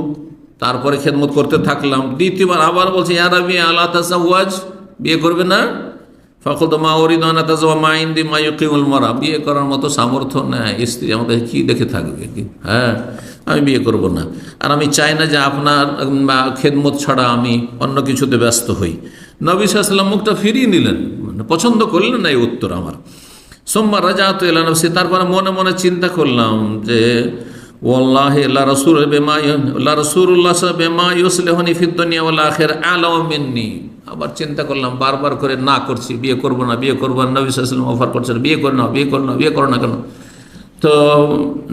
তারপরে খেদমত করতে থাকলাম। দ্বিতীয়বার আবার বলছে ইয়া রাবি আলা তাজাওয়াজ, বিয়ে করবে না? ফাকুলতু মা উরিদু আন আতাজাওয়াজ মা ইনদি মা ইয়াকিমুল মারা, বিয়ে করার মতো সামর্থ্য নেই, স্ত্রী আমাদের কি দেখে থাকবে, হ্যাঁ, আমি বিয়ে করব না, আর আমি চাই না যে আপনার খেদমত ছাড়া আমি অন্য কিছুতে ব্যস্ত হই। নবী সাল্লাল্লাহু আলাইহি ওয়াসাল্লাম মুখটা ফিরিয়ে নিলেন, মানে পছন্দ করলেন না এই উত্তর আমার। সুম্মা রাজাতু ইলা নাফসি, তারপরে মনে মনে চিন্তা করলাম যে ওয়াল্লাহি লা রাসূলুল্লাহ বিমা ইউসলিহুনি ফিদ দুনিয়া ওয়াল আখিরা আলাম মিন্নি। আবার চিন্তা করলাম, বারবার করে না করছি, বিয়ে করব না, বিয়ে করব না, নবী সাল্লাল্লাহু আলাইহি ওয়াসাল্লাম অফার করছেন বিয়ে করে নাও, বিয়ে করে নাও, বিয়ে করো না কেন? তো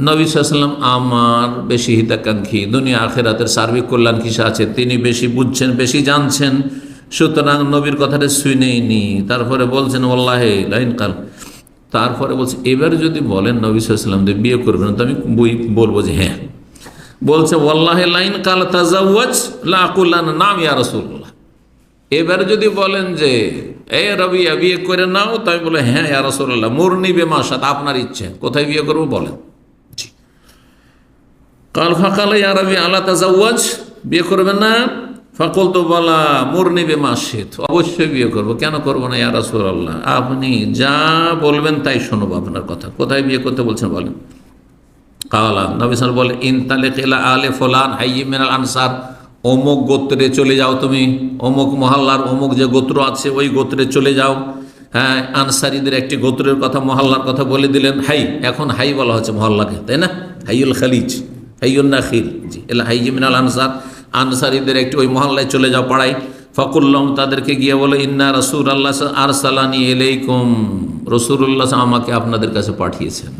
নবী সাল্লাল্লাহু আলাইহি ওয়াসাল্লাম আমার বেশি হিতাকাঙ্ক্ষী, দুনিয়া আখিরাতের সার্বিক কল্যাণ কিসে আছে তিনি বেশি বুঝছেন, বেশি জানছেন, সুতরাং নবীর কথাটা শুনেই নি। তারপরে বলছেন ওয়াল্লাহি লাইন কাল, তারপরে বলছে এবার যদি বলেন নবী সাল্লাল্লাহু আলাইহি ওয়াসাল্লাম যে বিয়ে করবেন তো আমি বলবো যে হ্যাঁ। বলছে ওয়াল্লাহি লাইন কাল তাজাওয়াজ লা আকুলানা নাম ইয়া রাসূলুল্লাহ, এবার যদি বলেন যে এ রাবিয়া বিয়ে করে নাও, তাই বলে হ্যাঁ ইয়া রাসূলুল্লাহ, মুরনি বিমা শাত, আপনার ইচ্ছে, কোথায় বিয়ে করবো বলেন। কাল ফাকাল ইয়া রাবিয়া আলা তাজাওয়াজ, বিয়ে করবেন না? ফাকুলতু বালা মুরনি বিমা শিত, অবশ্যই বিয়ে করবো, কেন করবো না ইয়া রাসূলুল্লাহ, আপনি যা বলবেন তাই শুনবো আপনার কথা, কোথায় বিয়ে করতে বলছেন বলেন। কালা, নবী সাল্লাল্লাহু আলাইহি ওয়াসাল্লাম বলে ইনতালিক ইলা আলি ফুলান হাইয়্যিন মিনাল আনসার, অমুক গোত্রে চলে যাও তুমি, অমুক মহল্লার অমুক যে গোত্র আছে ওই গোত্রে চলে যাও। হ্যাঁ, আনসারীদের একটি গোত্রের কথা, মহল্লার কথা বলে দিলেন। হাই, এখন হাই বলা হচ্ছে মহল্লাকে, তাই না? হাইউল খালিজ, হাইউল নাখিল, জি এলা হাইয়্যিন মিনাল আনসার, আনসারীদের একটি ওই মহল্লায় চলে যাও, পাড়ায়। ফাকুল্লাম, তাদেরকে গিয়ে বলে ইন্না রাসূলুল্লাহ আরসালানি ইলাইকুম, রাসূলুল্লাহ আমাকে আপনাদের কাছে পাঠিয়েছেন।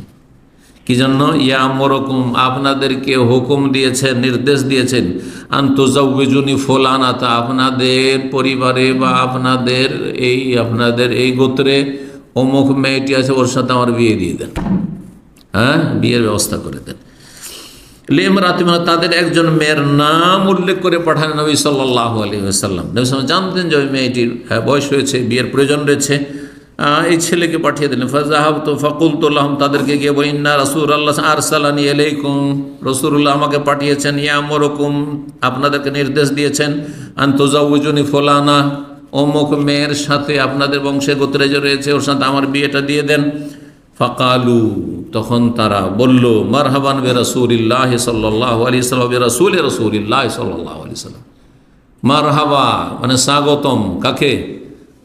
কি জন্য? ইয়ামুরুকুম, আপনাদেরকে হুকুম দিয়েছেন, নির্দেশ দিয়েছেন, আনতুজাউযুনি ফুলানাতা, আপনাদের পরিবারে বা আপনাদের এই গোত্রে অমুক মেয়েটি আছে, ওর সাথে আমার বিয়ে দিয়ে দেন, হ্যাঁ, বিয়ের ব্যবস্থা করে দেন। লিমরাতি, মানে তাদের একজন মেয়ের নাম উল্লেখ করে পাঠান নবী সাল্লাল্লাহু আলাইহি ওয়াসাল্লাম। নবী সাল্লাল্লাহু জানতেন যে ওই মেয়েটির প্রয়োজন হয়েছে, বিয়ের প্রয়োজন রয়েছে, এই ছেলেকে পাঠিয়ে দিলেন। ফাযাহাবতু ফাকুলতু লাহুম, তাদেরকে গিয়ে বলি ইন্না রাসূলুল্লাহ আরসালানি ইলাইকুম, রাসূলুল্লাহ আমাকে পাঠিয়েছেন, ইয়ামুরুকুম, আপনাদেরকে নির্দেশ দিয়েছেন, আন তুজাউযুনি ফুলানা, অমুক মেয়ের সাথে আপনাদের বংশের গোত্রে যে রয়েছে ওর সাথে আমার বিয়েটা দিয়ে দেন। ফাকালু, তখন তারা বলল মারহাবান বিরাসূলিল্লাহি সাল্লাল্লাহু আলাইহি ওয়াসাল্লাম, বিরাসূলিল্লাহি সাল্লাল্লাহু আলাইহি ওয়াসাল্লাম, মারহাবা মানে স্বাগতম, কাকে?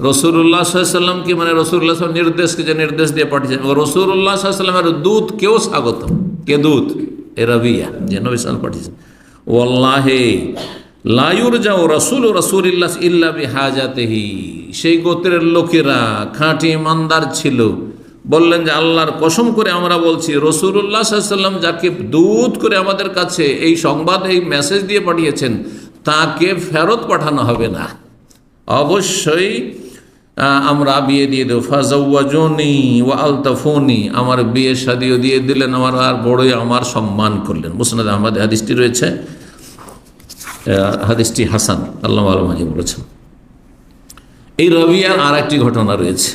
রাসূলুল্লাহ সাল্লাল্লাহু আলাইহি ওয়াসাল্লামকে, মানে রাসূলুল্লাহ সাল্লাল্লাহু আলাইহি ওয়াসাল্লাম নির্দেশকে, যে নির্দেশ দিয়ে পাঠিয়েছেন, রাসূলুল্লাহ সাল্লাল্লাহু আলাইহি ওয়াসাল্লামের দূত কেউ স্বাগতম। কে দূত? এ রাবিয়া, যে নবী সাল্লাল্লাহু আলাইহি ওয়াসাল্লাম পাঠিয়েছেন। ওয়াল্লাহি লায়ুর যাও রসুল রসুলিল্লাহ ইল্লা বিহাজাতেহি, সেই গোত্রের লোকেরা খাঁটি ইমানদার ছিল, বললেন যে আল্লাহর কসম করে আমরা বলছি রসুল্লাহ সাল্লাল্লাহু আলাইহি ওয়াসাল্লাম যাকে দূত করে আমাদের কাছে এই সংবাদ এই মেসেজ দিয়ে পাঠিয়েছেন তাকে ফেরত পাঠানো হবে না, অবশ্যই আমরা বিয়ে দিয়ে দেবো। ফাজাওয়াজুনি ওয়া আলতাফুনি, আমার বিয়ে শাদিও দিয়ে দিলেন, আমার আর বড়ই আমার সম্মান করলেন। মুসনাদ আহমদ হাদিসটি রয়েছে, হাদিসটি হাসান, আল্লামা আল মাজি বলেছেন। এই রবিয়ার আর একটি ঘটনা রয়েছে।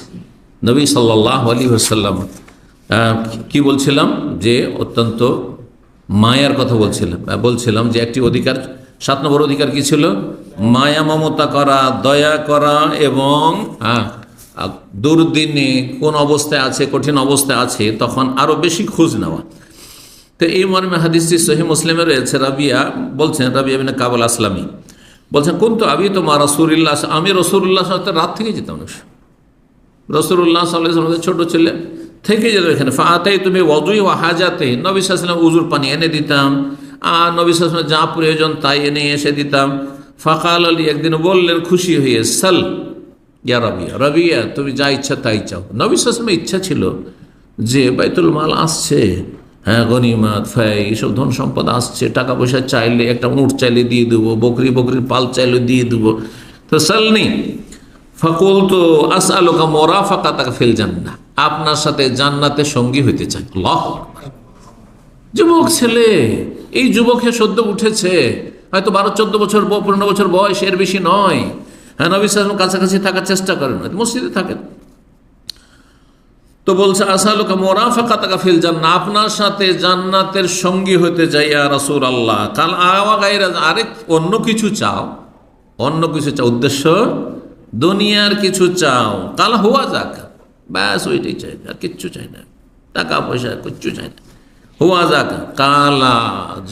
নবী সাল্লাল্লাহু আলাইহি ওয়াসাল্লাম কি বলছিলাম যে অত্যন্ত মায়ার কথা বলছিলাম যে একটি অধিকার, 7 নম্বর অধিকার কি ছিল? মায়া মমতা করা, দয়া করা এবং দুর্দিনে কোন অবস্থায় আছে, কঠিন অবস্থায় আছে তখন আরো বেশি খোঁজ নেওয়া। তো এই মর্মে হাদিসটি সহিহ মুসলিমে রয়েছে। রাবিয়া বলছেন, রাবিয়া বিন কাবুল আসলামী বলছেন, কুনতু আবিতু মা রাসূলিল্লাহ, আমি রাসূলুল্লাহ সাল্লাল্লাহু আলাইহি ওয়াসাল্লাম রাত থেকে যেতাম, রাসূলুল্লাহ সাল্লাল্লাহু আলাইহি ওয়াসাল্লাম ছোট ছেলে থেকে যেতাম এখানে। ফাআতাই তুমি ওয়াজুই ওয়া হাজাতে, নবী সাল্লাল্লাহু আলাইহি ওয়াসাল্লাম উযুর পানি এনে দিতাম, আর নবী সাল্লাল্লাহু আলাইহি ওয়াসাল্লাম যা প্রয়োজন তাই এনে এসে দিতাম। ফাকাল আলী, একদিন বললেন খুশি হয়ে, সাল ইয়া রাবিয়া, রাবিয়া তুমি যা ইচ্ছা তাই চাও। নবী সাল্লাল্লাহু আলাইহি ওয়াসাল্লামের ইচ্ছা ছিল যে বাইতুল মাল আসছে, হ্যাঁ গনিমত ফাই এইসব ধন সম্পদ আসছে, টাকা পয়সা চাইলে, একটা উট চাইলে দিয়ে দেবো, বকরির পাল চাইলে দিয়ে দেবো। তো সালনি ফাকুলতু আসআলুকা মুরাফাকাতাকা ফিল জান্নাহ, আপনার সাথে জান্নাতে সঙ্গী হইতে চাই। আল্লাহু আকবার। যুবক ছেলে, এই যুবকে সদ্য উঠেছে, হয়তো 12-14 বছর 15 বছর বয়স, এর বেশি নয়। হ্যাঁ, নবী সাল্লাল্লাহু আলাইহি ওয়াসাল্লাম কাছাকাছি থাকার চেষ্টা করেন, মসজিদে থাকেন। তো বলছে আসআলুকা মুরাফাকাতাকা ফিল জান্নাহ, আপনার সাথে জান্নাতের সঙ্গী হতে চাই ইয়া রাসূলুল্লাহ। কাল আওয়া গায়রা, আরেক অন্য কিছু চাও, অন্য কিছু চাও, উদ্দেশ্য দুনিয়ার কিছু চাও। কাল হুয়া যাক, ব্যাস ওইটাই চাই, আর কিচ্ছু চাই না, টাকা পয়সা কিচ্ছু চাই না। হুয়া যাক, কালা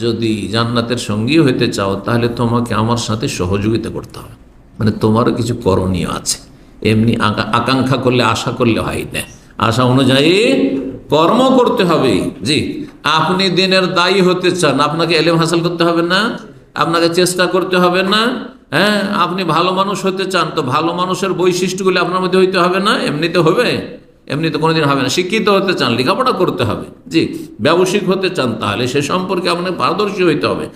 যদি জান্নাতের সঙ্গী হইতে চাও তাহলে তোমাকে আমার সাথে সহযোগিতা করতে হবে, মানে তোমারও কিছু করণীয় আছে। এমনি আকাঙ্ক্ষা করলে, আশা করলে হয় না, আশা অনুযায়ী কর্ম করতে হবে। জি, আপনি দিনের দায়ী হতে চান, আপনাকে এলেম হাসিল করতে হবে না, আপনাকে চেষ্টা করতে হবে না। হ্যাঁ, আপনি ভালো মানুষ হতে চান, তো ভালো মানুষের বৈশিষ্ট্যগুলি আপনার মধ্যে হইতে হবে না, এমনিতে হবে? এমনিতে কোনোদিন হবে না। শিক্ষিত হতে চান, লেখাপড়া করতে হবে। জি, ব্যবসায়িক হতে চান, তাহলে সে সম্পর্কে আপনাকে পারদর্শী হইতে হবে,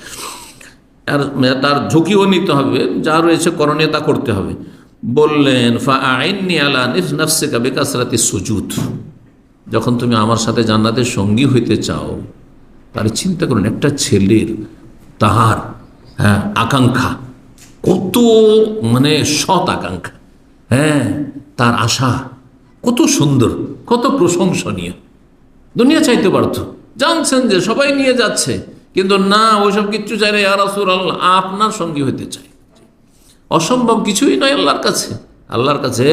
আর তার ঝুঁকিও নিতে হবে, যা রয়েছে করণীয় তা করতে হবে। বললেন ফাআইন্নি আলা নাফসিকা বিকাসরাতি সুজুদ, যখন তুমি আমার সাথে জান্নাতের সঙ্গী হইতে চাও তাহলে চিন্তা করুন, একটা ছেলের তাহার আকাঙ্ক্ষা কত, মানে সৎ আকাঙ্ক্ষা, হ্যাঁ, তার আশা কত সুন্দর, কত প্রশংসনীয়। দুনিয়া চাইতে পারত, জানছেন যে সবাই নিয়ে যাচ্ছে, কিন্তু না, ওইসব কিচ্ছু চাই না। ইয়া রাসূলুল্লাহ, আপনার সঙ্গী হইতে চাই। অসম্ভব কিছুই নয় আল্লাহর কাছে, আল্লাহর কাছে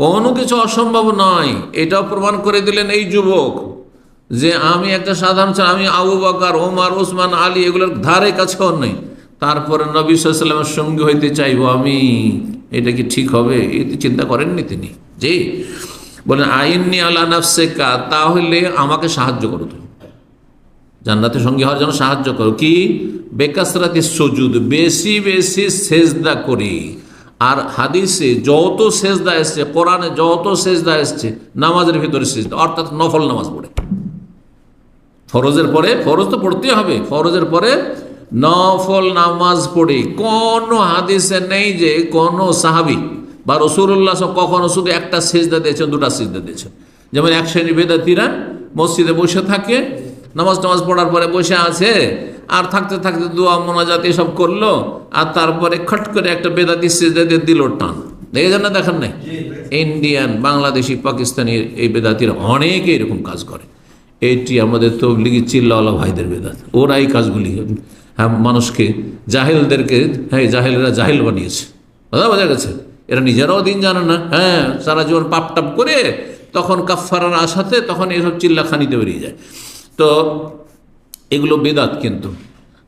কোনো কিছু অসম্ভব নয়। এটাও প্রমাণ করে দিলেন এই যুবক যে আমি একটা সাধারণ, আমি আবু বকর, ওমর, ওসমান, আলী এগুলোর ধারে কাছেও নেই, তারপরে নবী সাল্লাল্লাহু আলাইহি ওয়াসাল্লামের সঙ্গী হইতে চাইবো আমি, এটা কি ঠিক হবে? এটি চিন্তা করেননি তিনি। জি, বলেন আইন্নি আলা নাফসিকা, তাহলে আমাকে সাহায্য করো, তুমি জান্নাতের সঙ্গী হওয়ার জন্য সাহায্য করো। কি? বেকাসরাতি সুজুদ, বেশি বেশি সেজদা করি। আর হাদিসে যত সেজদা এসছে, কোরআনে যত সেজদা এসছে, নামাজের ভিতরে সেজদা, অর্থাৎ নফল নামাজ পড়ে। ফরজের পরে, ফরজ তো পড়তে হবে, ফরজের পরে নফল নামাজ পড়ে। কোন হাদিসে নেই যে কোন সাহাবী বা রাসূলুল্লাহ কখনো শুধু একটা সেজদা দিয়েছেন, দুটা সেজদা দিয়েছেন। যেমন এক শ্রেণী বেদাতীরা মসজিদে বসে থাকে, নামাজ পড়ার পরে বসে আছে, আর থাকতে থাকতে দোয়া মোনাজাত এসব করলো, আর তারপরে খট করে একটা বেদাতি সিজদা দিয়ে দিল টান। দেখেছেন না? দেখেন নাই? ইন্ডিয়ান, বাংলাদেশি, পাকিস্তানি এই বেদাতিরা অনেকে এরকম কাজ করে। এটি আমাদের তবলিগি চিল্লাওয়ালা ভাইদের বেদাত, ওরা এই কাজগুলি, হ্যাঁ, মানুষকে, জাহেলদেরকে, হ্যাঁ, জাহেলরা জাহেল বানিয়েছে। কথা বোঝা গেছে? এরা নিজেরাও দিন জানে না, হ্যাঁ, সারা জীবন পাপ টাপ করে তখন কাফফারার আশাতে তখন এইসব চিল্লাখানিতে বেরিয়ে যায়। তো এগুলো বেদাত, কিন্তু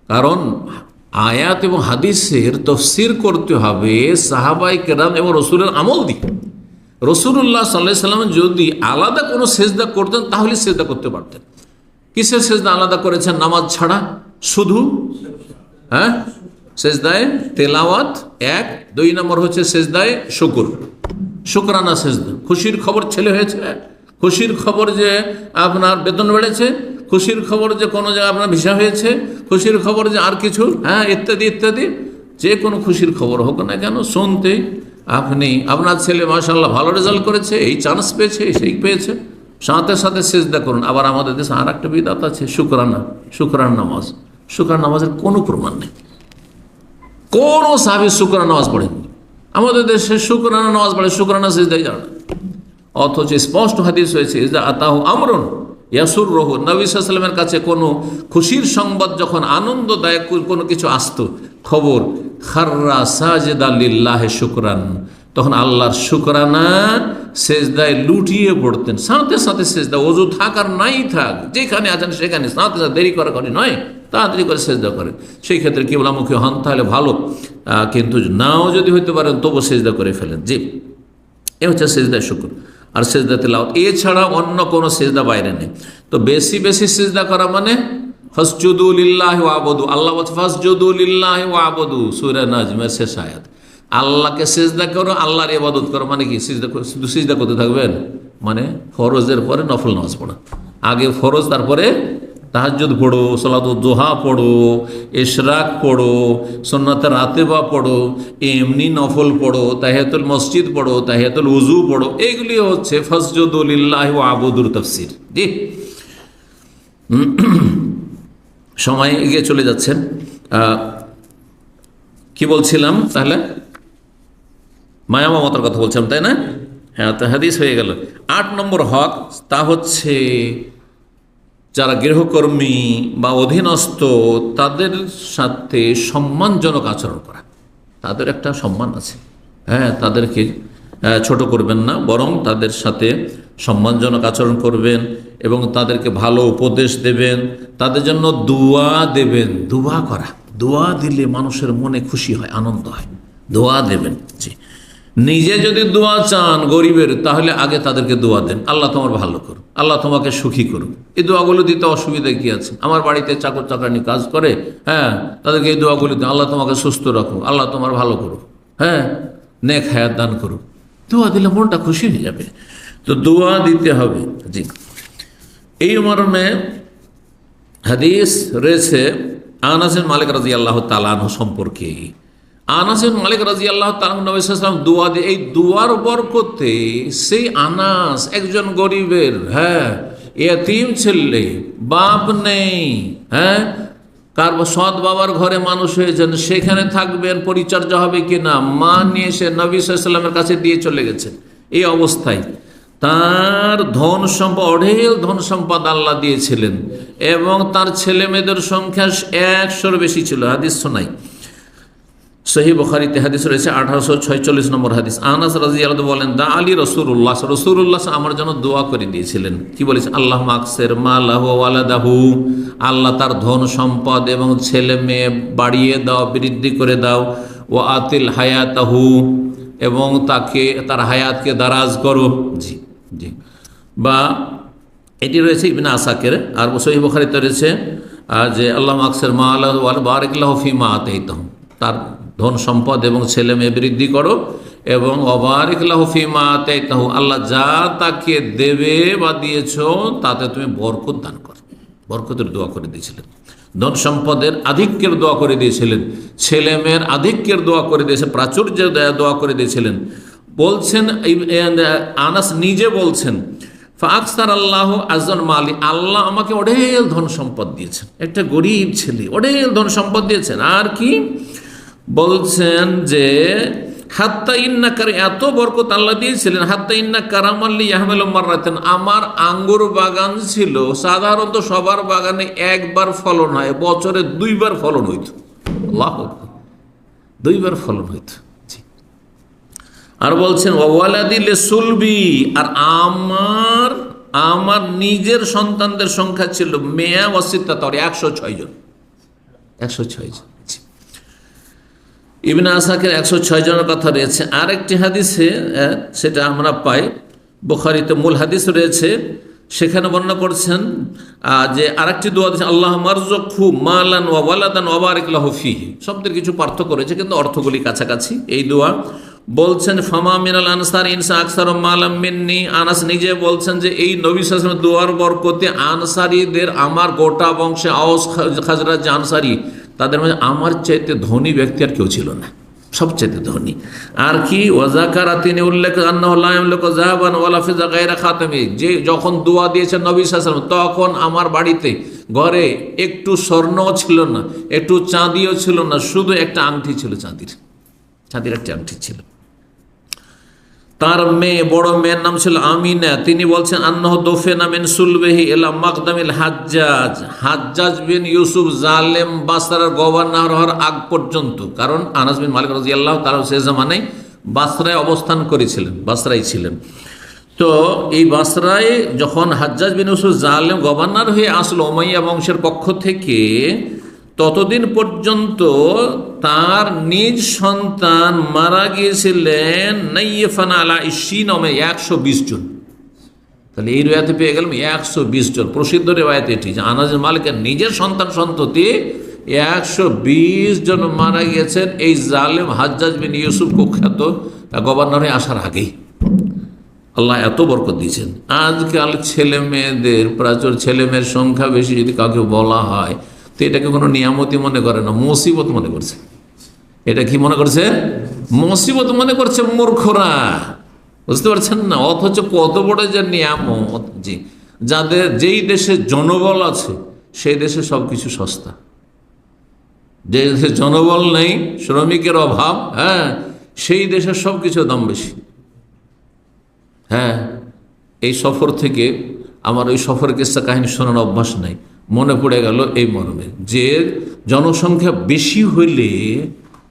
কারণ আয়াত এবং হাদিসের তাফসীর করতে হবে সাহাবাই কেরাম এবং রসুলের আমল দিয়ে। রাসূলুল্লাহ সাল্লাল্লাহু আলাইহি ওয়াসাল্লাম যদি আলাদা কোনো সেজদা করতেন তাহলে সেজদা করতে পারতেন। কিসের সেজদা আলাদা করেছেন নামাজ ছাড়া? শুধু, হ্যাঁ, সেজদায় তেলাওয়াত এক, 2 নম্বর হচ্ছে সেজদায় শুকর, শুকরানা সেজদা। খুশির খবর ছেলে হয়েছে, খুশির খবর যে আপনার বেতন বেড়েছে, খুশির খবর যে কোনো জায়গায় আপনার ভিসা হয়েছে, খুশির খবর যে আর কিছু, ইত্যাদি ইত্যাদি, যে কোনো খুশির খবর হোক না কেন শুনতে আপনি আপনার ছেলে মাশাআল্লাহ ভালো রেজাল্ট করেছে, এই চান্স পেয়েছে, সেই পেয়েছে, সাথে সাথে সেজদা করুন। আবার আমাদের দেশে আর একটা বিদাত আছে শুকরানা, শুকরানা নামাজ। শুকরানা নামাজের কোনো প্রমাণ নেই, কোনো সাহাবী শুকরানা নামাজ পড়েনি। আমাদের দেশে শুকরানা নামাজ পড়ে, শুকরানা সেজদাই জানে না। অথচ স্পষ্ট হাদিস হয়েছে ইজা আতাহু আমরুন ইয়াসুররুহু, নবী সাল্লাল্লাহু আলাইহি ওয়াসাল্লামের কাছে কোনো খুশির সংবাদ যখন আনন্দদায়ক কোনো কিছু আসতো, খবর, খাররা সাজিদা লিল্লাহি শুকরান, তখন আল্লাহর শুকরানা সেজদায় লুটিয়ে পড়তেন, সাথে সাথে সেজদা, ওযু থাক আর নাই থাক, যেখানে আছেন সেখানে সাথে সাথে, দেরি করা করি নয়, তাড়াতাড়ি করে সেজদা করেন। সেই ক্ষেত্রে কিবলামুখী হন তাহলে ভালো, কিন্তু নাও যদি হইতে পারেন তবু সেজদা করে ফেলেন। জি, এ হচ্ছে সেজদায় শুকর। আর সেজদা তেলাওয়াত এছাড়া অন্য কোনো সেজদা বাইরে নেই। তো বেশি বেশি সেজদা করা মানে ফাসজুদু লিল্লাহি ওয়াবুদু, আল্লাহ বলছে ফাসজুদু লিল্লাহি ওয়াবুদু, সূরা নাজমের শেষ আয়াত। আল্লাহকে সেজদা করো, আল্লাহর ইবাদত করো, মানে কি শুধু সিজদা করতে থাকবেন? মানে ফরজের পরে নফল নামাজ পড়া, আগে ফরজ তারপরে তাহাজ্জুদ পড়ো, সালাতুদ দুহা পড়ো, ইশরাক পড়ো, সুন্নাতে রাতেবা পড়ো, এমনি নফল পড়ো, তাহিয়াতুল মসজিদ পড়ো, তাহিয়াতুল উজু পড়ো, এইগুলি হচ্ছে ফাসজুদু লিল্লাহি ওয়া আবুদুর তাফসীর। জি, সময় এগিয়ে চলে যাচ্ছেন। কি বলছিলাম তাহলে? মায়া মমতার কথা বলছিলাম, তাই না? হ্যাঁ, তো হাদিস হয়ে গেল। 8 নম্বর হক, তা হচ্ছে যারা গৃহকর্মী বা অধীনস্থ তাদের সাথে সম্মানজনক আচরণ করা। তাদের একটা সম্মান আছে, তাদেরকে ছোট করবেন না, বরং তাদের সাথে সম্মানজনক আচরণ করবেন এবং তাদেরকে ভালো উপদেশ দেবেন, তাদের জন্য দোয়া দেবেন। দোয়া করা, দোয়া দিলে মানুষের মনে খুশি হয়, আনন্দ হয়, দোয়া দেবেন। জি, নিজে যদি দোয়া চান গরিবের, তাহলে আগে তাদেরকে দোয়া দেন, আল্লাহ তোমার ভালো করুন, আল্লাহ তোমাকে সুখী করুন। এই দোয়াগুলো দিতে অসুবিধা কি আছে? আমার বাড়িতে চাকর চাকরানি কাজ করে, তাদেরকে এই দোয়াগুলো দেন, আল্লাহ তোমাকে সুস্থ রাখুক, আল্লাহ তোমার ভালো করুক, নেক হায়াত দান করুক। দোয়া দিলে মনটা খুশি হয়ে যাবে। তো দোয়া দিতে হবে। জি, এই মর্মে হাদিস রয়েছে আনাস বিন মালিক রাদিয়াল্লাহু তাআলা আনহু সম্পর্কে। আনাস বিন মালিক রাদিয়াল্লাহু তাআলা নবী সাল্লাল্লাহু আলাইহি ওয়াসাল্লাম দোয়া দিয়ে, এই দোয়ার বরকতে সেই আনাস একজন গরিবের ইয়তীম ছেলে, বাপ নেই, কার সৎ বাবার ঘরে মানুষ হয়েছেন, সেখানে থাকবেন, পরিচর্যা হবে কিনা, মা নিয়ে এসে নবী সাল্লাল্লাহু আলাইহি ওয়াসাল্লামের কাছে দিয়ে চলে গেছেন। এই অবস্থায় তার ধন সম্পদ, অঢেল ধন সম্পদ আল্লাহ দিয়েছিলেন এবং তার ছেলে মেয়েদের সংখ্যা 100-র বেশি ছিল। হাদিস শোনাই, সহিহ বুখারীতে হাদিস রয়েছে 1846 নম্বর হাদিস। আনাস রাদিয়াল্লাহু বলেন, দা আলী রাসূলুল্লাহ আমার জন্য দোয়া করে দিয়েছিলেন। কি বলেছেন? আল্লাহুম্মা আকসির মালাহু ওয়া ওয়ালাদাহু, আল্লাহ তার ধন সম্পদ এবং ছেলে মেয়ে বাড়িয়ে দাও, বৃদ্ধি করে দাও। ওয়া আতিল হায়াতাহু, এবং তাকে, তার হায়াতকে দারাজ করো। জি জি, বা এটি রয়েছে ইবনে আসাকের। আর সহিহ বুখারীতে রয়েছে যে আল্লাহুম্মা আকসির মালাহু ওয়া বারিক লাহু ফিমা আতাইতাহু, তার ধন সম্পদ এবং ছেলে মেয়ে বৃদ্ধি করো, এবং অবারিক লাহু ফিমা আতাইতাহু, আল্লাহ যা তাকে দেবে বা দিয়েছ তাতে তুমি বরকত দান করো। বরকতের দোয়া করে দিয়েছিলেন, ধন সম্পদের আধিক্যের দোয়া করে দিয়েছিলেন, ছেলে মেয়ের আধিক্যের দোয়া করে দিয়েছে, প্রাচুর্যের দোয়া করে দিয়েছিলেন। বলছেন আনাস নিজে বলছেন, ফাকসার আল্লাহ আজন মালি, আল্লাহ আমাকে অঢেল ধন সম্পদ দিয়েছেন, একটা গরিব ছেলে অঢেল ধন সম্পদ দিয়েছেন। আর কি বলছেন যে হাত্তা ইন্নাকার, এত বরকত আল্লাহ দিয়েছিলেন, হাত্তা ইন্না কারামাল্লি ইয়াহমেল মাররাতেন, আমার আঙ্গুর বাগান ছিল, সাধারণত সবার বাগানে একবার ফলন হয়, বছরে 2 বার ফলন হইত। আল্লাহ, 2 বার ফলন হইত। আর বলছেন ওয়ালাদি লিসুলবি, আর আমার নিজের সন্তানদের সংখ্যা ছিল মেয়া ওয়াসিত্তা, 106 জন। 106 জন। ইবনে আসাকের 106 জনের কথা রয়েছে। আরেকটি হাদিসে সেটা আমরা পাই, বুখারীতে মূল হাদিস রয়েছে সেখানে বর্ণনা করছেন যে আরেকটি দোয়া দিয়েছেন, আল্লাহ মারযুকহু মালান ওয়া ওয়ালাদান ওয়া বারিক লাহু ফীহি। শব্দের কিছু পার্থক্য রয়েছে কিন্তু অর্থগুলি কাছাকাছি। এই দোয়া বলছেন ফামা মিনাল আনসার ইনসা আকসার মালাম মিন্নি। আনাস নিজে বলছেন যে এই নবী সাল্লাল্লাহু আলাইহি ওয়াসাল্লামের দোয়ার বরকতে আনসারীদের, আমার গোটা বংশে আওস খাজরাজ যে আনসারী, তাদের মধ্যে আমার চাইতে ধনী ব্যক্তি আর কেউ ছিল না, সবচেয়ে ধনী। আর কি ওয়াজাকারা, তিনি উল্লেখ আন্নাহু লা ইয়ামলিকু যাহাবান ওয়ালা ফিযা গায়রা খাতামি, যে যখন দোয়া দিয়েছেন নবী সাল্লাল্লাহু আলাইহি ওয়াসাল্লাম, তখন আমার বাড়িতে ঘরে একটু স্বর্ণও ছিল না, একটু চাঁদিও ছিল না, শুধু একটা আংটি ছিল, চাঁদির একটা আংটি ছিল। তার মেয়ে, বড় মেয়ের নাম ছিল আমিনা। তিনি বলছেন আন্নাহু দুফিনা মিন সুলবিহি ইলা মাকদামিল হাজ্জাজ, হাজ্জাজ বিন ইউসুফ জালেম বাসরার গভর্নর হওয়ার আগ পর্যন্ত। কারণ আনাস বিন মালিক রাদিয়াল্লাহু তাআলা সে জামানায় বাসরায় অবস্থান করেছিলেন, বাসরায় ছিলেন। তো এই বাসরায় যখন হাজ্জাজ বিন ইউসুফ জালেম গভর্নর হয়ে আসলো উমাইয়া বংশের পক্ষ থেকে, ততদিন পর্যন্ত তার নিজ সন্তান মারা গিয়েছিলেন নাইফান আলা 120 জন। তাহলে এই রিওয়ায়াতে পেয়ে গেলাম 120 জন। প্রসিদ্ধ রিওয়ায়াত এটি যে আনাস বিন মালিকের নিজের সন্তান সন্ততি 120 জন মারা গিয়েছেন এই জালেম হাজ্জাজ বিন ইউসুফ কুখ্যাত গভর্নর হয়ে আসার আগেই। আল্লাহ এত বরকত দিয়েছেন। আজকাল ছেলে মেয়েদের, প্রাচুর ছেলে মেয়ের সংখ্যা বেশি যদি কাউকে বলা হয় তো এটাকে কোনো নিয়ামতি মনে করে না, মুসিবত মনে করছে। এটা কি মনে করছে? মুসিবত মনে করছে মূর্খরা, বুঝতে পারছেন না? অথচ কত বড় যে নিয়ামত, জি, যাদের যেই দেশে জনবল আছে সেই দেশে সব কিছু সস্তা, যে দেশে জনবল নেই, শ্রমিকের অভাব, হ্যাঁ, সেই দেশের সব কিছু দাম বেশি। হ্যাঁ, এই সফর থেকে আমার ওই সফরের কিস্সা কাহিনী শোনার অভ্যাস নাই, মনে পড়ে গেল এই মর্মে যে জনসংখ্যা বেশি হইলে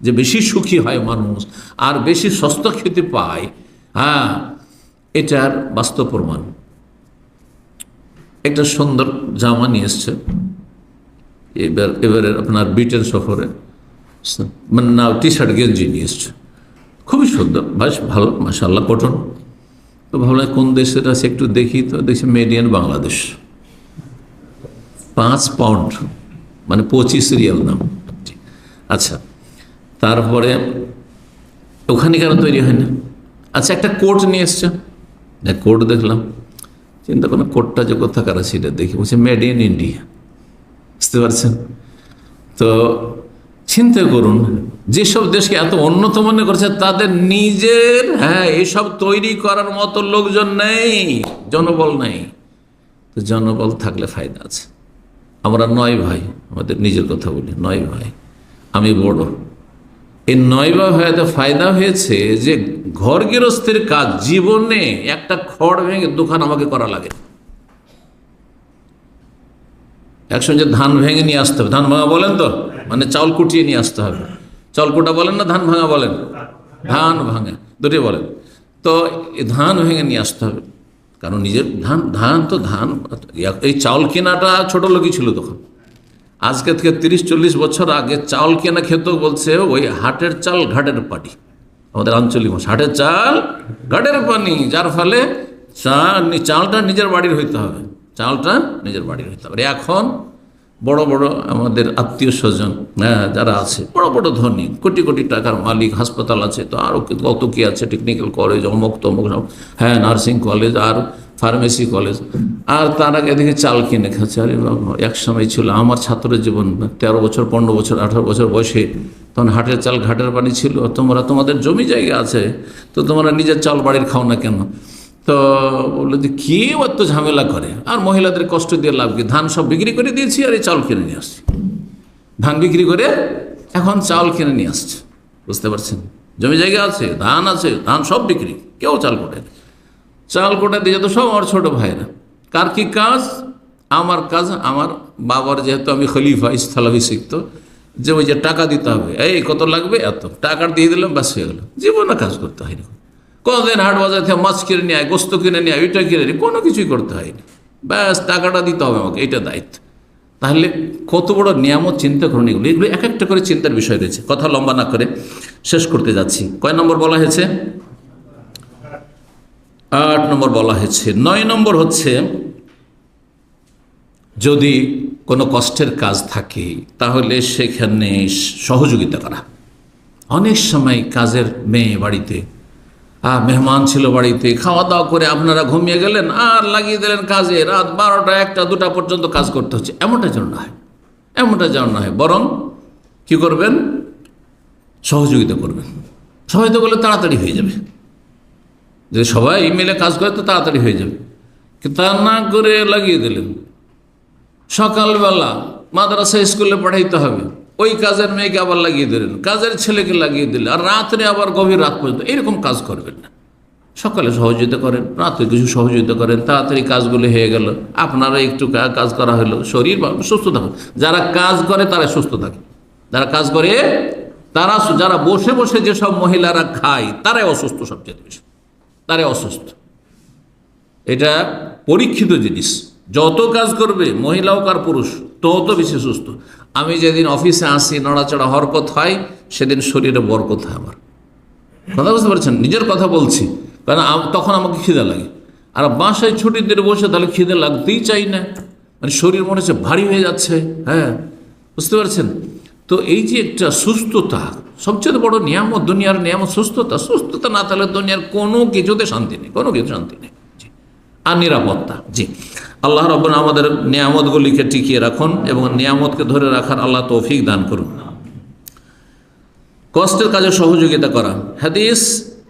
যে বেশি সুখী হয় মানুষ আর বেশি সস্তা খেতে পায়, হ্যাঁ, এটার বাস্তব প্রমাণ। একটা সুন্দর জামা নিয়ে এসছে এবারে আপনার ব্রিটেন সফরে, মানে না, টি শার্ট গেঞ্জি নিয়ে এসছে, খুবই সুন্দর, বেশ ভালো, মাশাআল্লাহ, কটন। তো ভাবলাম কোন দেশের আছে একটু দেখি, তো দেখছি মেড ইন বাংলাদেশ। 5 পাউন্ড মানে 25 রিয়াল দাম। আচ্ছা, তারপরে ওখানে কেন তৈরি হয় না? আচ্ছা, একটা কোট নিয়ে এসছে, কোট দেখলাম, চিন্তা করলাম কোটটা যে কোথাকার আছে এটা দেখি, বলছে মেড ইন ইন্ডিয়া। বুঝতে পারছেন তো? চিন্তা করুন, যেসব দেশকে এত উন্নত মনে করছে তাদের নিজের, হ্যাঁ, এসব তৈরি করার মতো লোকজন নেই, জনবল নেই। তো জনবল থাকলে ফায়দা আছে। আমরা 9 ভাই, আমাদের নিজের কথা বলি, 9 ভাই, আমি বড়। এই 9 ভাইতে ফায়দা হয়েছে যে ঘর গৃহস্থের কাজ জীবনে একটা খড় ভেঙে দোকান আমাকে করা লাগে। একসঙ্গে ধান ভেঙে নিয়ে আসতে হবে, ধান ভাঙা বলেন তো, মানে চাউল কুটিয়ে নিয়ে আসতে হবে। চাউল কুটা বলেন না ধান ভাঙা বলেন? ধান ভাঙা, দুটোই বলেন। তো ধান ভেঙে নিয়ে আসতে হবে, কারণ নিজের ধান তো ধান। এই চাউল কেনাটা ছোট লোকই ছিল তখন। আজকে থেকে 30-40 বছর আগে চাউল কেনা খেত বলছে ওই হাটের চাল ঘাটের পানি, আমাদের আঞ্চলিক ভাষা, হাটের চাল ঘাটের পানি, যার ফলে চালটা নিজের বাড়ির হইতে হবে, চালটা নিজের বাড়ির হইতে হবে। এখন বড় বড় আমাদের আত্মীয় স্বজন, হ্যাঁ, যারা আছে বড় বড় ধনী, কোটি কোটি টাকার মালিক, হাসপাতাল আছে, তো আরও কত কি আছে, টেকনিক্যাল কলেজ, অমুক তমুক, হ্যাঁ, নার্সিং কলেজ আর ফার্মেসি কলেজ, আর তার আগে এদিকে চাল কিনে খাচ্ছে। আরে বাবা, এক সময় ছিল আমার ছাত্রের জীবন, 13 বছর, 15 বছর, 18 বছর বয়সে, তখন হাটের চাল ঘাটের পানি ছিল। তোমাদের জমি জায়গা আছে, তো তোমরা নিজের চাল বাড়ির খাও না কেন? তো বললো যে কে এত ঝামেলা করে, আর মহিলাদের কষ্ট দিয়ে লাভ কি, ধান সব বিক্রি করে দিয়েছি আর এই চাল কিনে নিয়ে আসছি। ধান বিক্রি করে এখন চাল কিনে নিয়ে আসছে, বুঝতে পারছেন? জমি জায়গা আছে, ধান আছে, ধান সব বিক্রি, কেউ চাল কোটে, চাল কোটা দিয়ে যেত সব আমার ছোটো ভাইরা। কার কি কাজ? আমার কাজ। আমার বাবার যেহেতু আমি খলিফা, স্থলাভিষিক্ত, যে ওই যে টাকা দিতে হবে, এই কত লাগবে, এত টাকা দিয়ে দিলাম, বাস হয়ে গেল। জীবনে কাজ করতে হয়নি, কতদিন হাট বাজার থেকে মাছ কিনে নিয়ে আয়, গোস্ত কিনে নিয়ে আয়, ওইটা কিনে নিয়ে, কোনো কিছুই করতে হয়নি, ব্যাস টাকাটা দিতে হবে আমাকে, এইটা দায়িত্ব। তাহলে কত বড় নিয়ামত, চিন্তা করুন। এগুলো এক একটা করে চিন্তার বিষয় রয়েছে। কথা লম্বা না করে শেষ করতে যাচ্ছি। কয় নম্বর বলা হয়েছে? 8 নম্বর বলা হয়েছে। 9 নম্বর হচ্ছে যদি কোনো কষ্টের কাজ থাকে তাহলে সেখানে সহযোগিতা করা। অনেক সময় কাজের মেয়ে বাড়িতে, মেহমান ছিল বাড়িতে, খাওয়া দাওয়া করে আপনারা ঘুমিয়ে গেলেন আর লাগিয়ে দিলেন কাজে, রাত 12টা 1টা 2টা পর্যন্ত কাজ করতে হচ্ছে। এমনটা যেন না হয়, এমনটা যেন না হয়। বরং কি করবেন? সহযোগিতা করবেন। সহযোগিতা করলে তাড়াতাড়ি হয়ে যাবে। যদি সবাই মিলে কাজ করে তো তাড়াতাড়ি হয়ে যাবে। তা না করে লাগিয়ে দিলেন, সকালবেলা মাদ্রাসা স্কুলে পাঠাইতে হবে, ওই কাজের মেয়েকে আবার লাগিয়ে দিলেন, কাজের ছেলেকে লাগিয়ে দিলেন, আর রাত্রে আবার গভীর রাত পর্যন্ত এরকম কাজ করবেন না। সকালে সহযোগিতা করেন, রাত্রে কিছু সহযোগিতা করেন, তাড়াতাড়ি কাজগুলো হয়ে গেল, আপনারা একটু কাজ করা হলো, শরীর সুস্থ থাকে। যারা কাজ করে তারা সুস্থ থাকে, যারা কাজ করে তারা, যারা বসে বসে যেসব মহিলারা খায় তারাই অসুস্থ, সবচেয়ে বেশি তারাই অসুস্থ। এটা পরীক্ষিত জিনিস। যত কাজ করবে মহিলা হোক আর পুরুষ তত বেশি সুস্থ। আমি যেদিন অফিসে আসি, নড়াচড়া হরকত হয়, সেদিন শরীরে বরকত হয়। আমার কথা বুঝতে পারছেন? নিজের কথা বলছি, কারণ তখন আমাকে খিদে লাগে। আর বাসায় ছুটির দিনে বসে তাহলে খিদে লাগতেই চাই না, মানে শরীর মনে হচ্ছে ভারী হয়ে যাচ্ছে। হ্যাঁ, বুঝতে পারছেন তো? এই যে একটা সুস্থতা, সবচেয়ে বড় নিয়ামত, দুনিয়ার নিয়ামত সুস্থতা। সুস্থতা না থাকলে দুনিয়ার কোনো কিছুতে শান্তি নেই, কোনো কিছু শান্তি নেই। আর নিরাপত্তা। জি, আল্লাহ রাব্বুল আমাদের নিয়ামতগুলিকে টিকিয়ে রাখুন এবং নিয়ামতকে ধরে রাখার আল্লাহ তৌফিক দান করুন। কষ্টের কাজে সহযোগিতা করা। হাদিস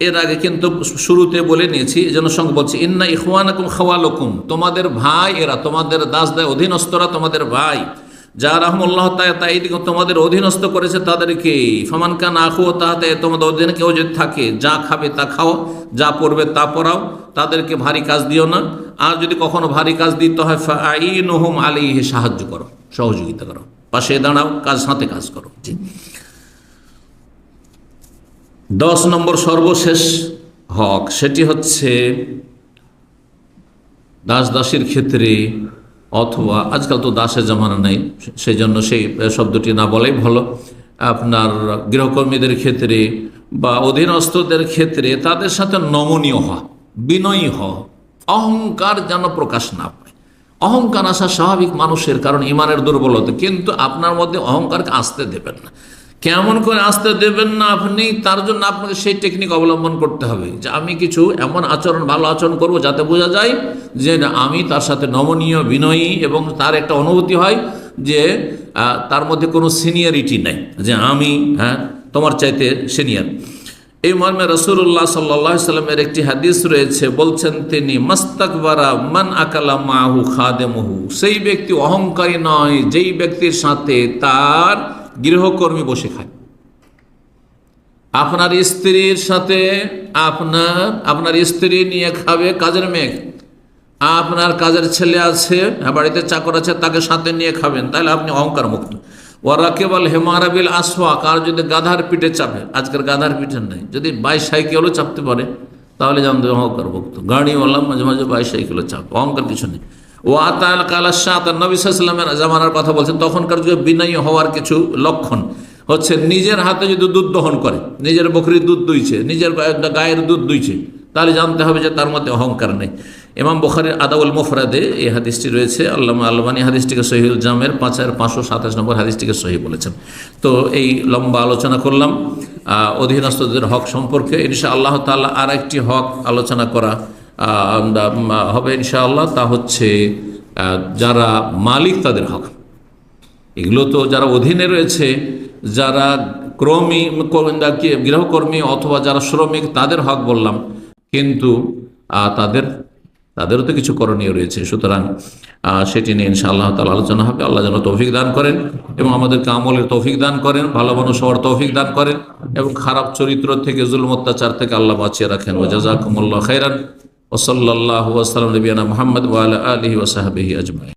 এর আগে কিন্তু শুরুতে বলে নিয়েছি, এজন্য সঙ্গে বলছি, ইন্না ইখওয়ানাকুম খাওয়ালুকুম, তোমাদের ভাই এরা, তোমাদের দাস দায় অধীনস্থরা তোমাদের ভাই। যা রাহমুল্লাহ তাই তোমাদের অধীনস্থ করেছে তাদেরকে। ফামান কান আখু তাহাতে, তোমাদের অধীনে কেউ যদি থাকে, যা খাবে তা খাও, যা পড়বে তা পড়াও, তাদেরকে ভারী কাজ দিও না। আর যদি কখনো ভারী কাজ দিতে হয়, ফাআইনুহুম আলাইহি, সাহায্য করো, সহযোগিতা করো, পাশে দাঁড়াও, কাজ সাথে কাজ করো। জি। 10 নম্বর সর্বশেষ হক, সেটি হচ্ছে দাস দাসীর ক্ষেত্রে, অথবা আজকাল তো দাসের জামানা নেই, সেই জন্য সেই শব্দটি না বলাই ভালো। আপনার গৃহকর্মীদের ক্ষেত্রে বা অধীনস্থদের ক্ষেত্রে তাদের সাথে নমনীয় হওয়া, বিনয়ী হওয়া, অহংকার যেন প্রকাশ না পায়। অহংকার আসা স্বাভাবিক মানুষের, কারণ ইমানের দুর্বলতা, কিন্তু আপনার মধ্যে অহংকারকে আসতে দেবেন না। কেমন করে আসতে দেবেন না আপনি, তার জন্য আপনাকে সেই টেকনিক অবলম্বন করতে হবে যে আমি কিছু এমন আচরণ, ভালো আচরণ করব যাতে বোঝা যায় যে আমি তার সাথে নমনীয়, বিনয়ী, এবং তার একটা অনুভূতি হয় যে তার মধ্যে কোনো সিনিয়রিটি নাই, যে আমি তোমার চাইতে সিনিয়র। এই মর্মে রাসূলুল্লাহ সাল্লাল্লাহু আলাইহি সাল্লামের একটি হাদিস রয়েছে, বলছেন তিনি, মাস্তাকবারা মান আকালা মাহু খাদেমহু, সেই ব্যক্তি অহংকারী নয় যেই ব্যক্তির সাথে তার গৃহকর্মী বসে খায়। আপনার স্ত্রীর সাথে আপনার স্ত্রী নিয়ে খাবে কাজের মেয়ে, আপনার কাজের ছেলে আছে, বাড়িতে চাকর আছে, তাকে সাথে নিয়ে খাবেন, তাহলে আপনি অহংকার মুক্ত। ওয়ারাকেবাল হেমারাবিল আসওয়াক, আর যদি গাধার পিঠে চাপে, আজকের গাধার পিঠে নেই, যদি বাইসাইকেলও চাপতে পারে তাহলে জানতে অহংকার মুক্ত। গাড়িওয়ালা মাঝে মাঝে বাইসাইকেলও চাপে, অহংকার কিছু নেই। ও আতাল কালাশাত, নবী সাল্লাল্লাহু আলাইহি ওয়াসাল্লামের জামানার কথা বলছেন, তখনকার যুগে বিনয়ী হওয়ার কিছু লক্ষণ হচ্ছে, নিজের হাতে যদি দুধ দহন করে, নিজের বকরির দুধ দুইছে, নিজের গায়ের দুধ দুইছে, তাহলে জানতে হবে যে তার মধ্যে অহংকার নেই। ইমাম বুখারীর আদাবুল মুফরাদে এই হাদিসটি রয়েছে। আল্লামা আলবানী হাদিসটিকে সহিহুল জামের 5527 নম্বর হাদিসটিকে সহিহ বলেছেন। তো এই লম্বা আলোচনা করলাম অধীনস্থদের হক সম্পর্কে। ইনশাআল্লাহ তাআলা আর একটি হক আলোচনা করা হবে ইনশাআল্লাহ, তা হচ্ছে যারা মালিক তাদের হক। এগুলো তো যারা অধীনে রয়েছে, যারা গৃহকর্মী অথবা যারা শ্রমিক, তাদের হক বললাম, কিন্তু তাদেরও তো কিছু করণীয় রয়েছে। সুতরাং সেটি নিয়ে ইনশাআল্লাহ তাআলা আলোচনা হবে। আল্লাহ যেন তৌফিক দান করেন এবং আমাদেরকে আমলের তৌফিক দান করেন, ভালো মানুষ হওয়ার তৌফিক দান করেন, এবং খারাপ চরিত্র থেকে, জুলম অত্যাচার থেকে আল্লাহ বাঁচিয়ে রাখেন। ওয়া জাযাকুমুল্লাহু খাইরান ওয়া সাল্লাল্লাহু ওয়া সাল্লাম নবিয়ানা মুহাম্মদ ওয়া আলা আলিহি ওয়া সাহবিহি আজমাইন।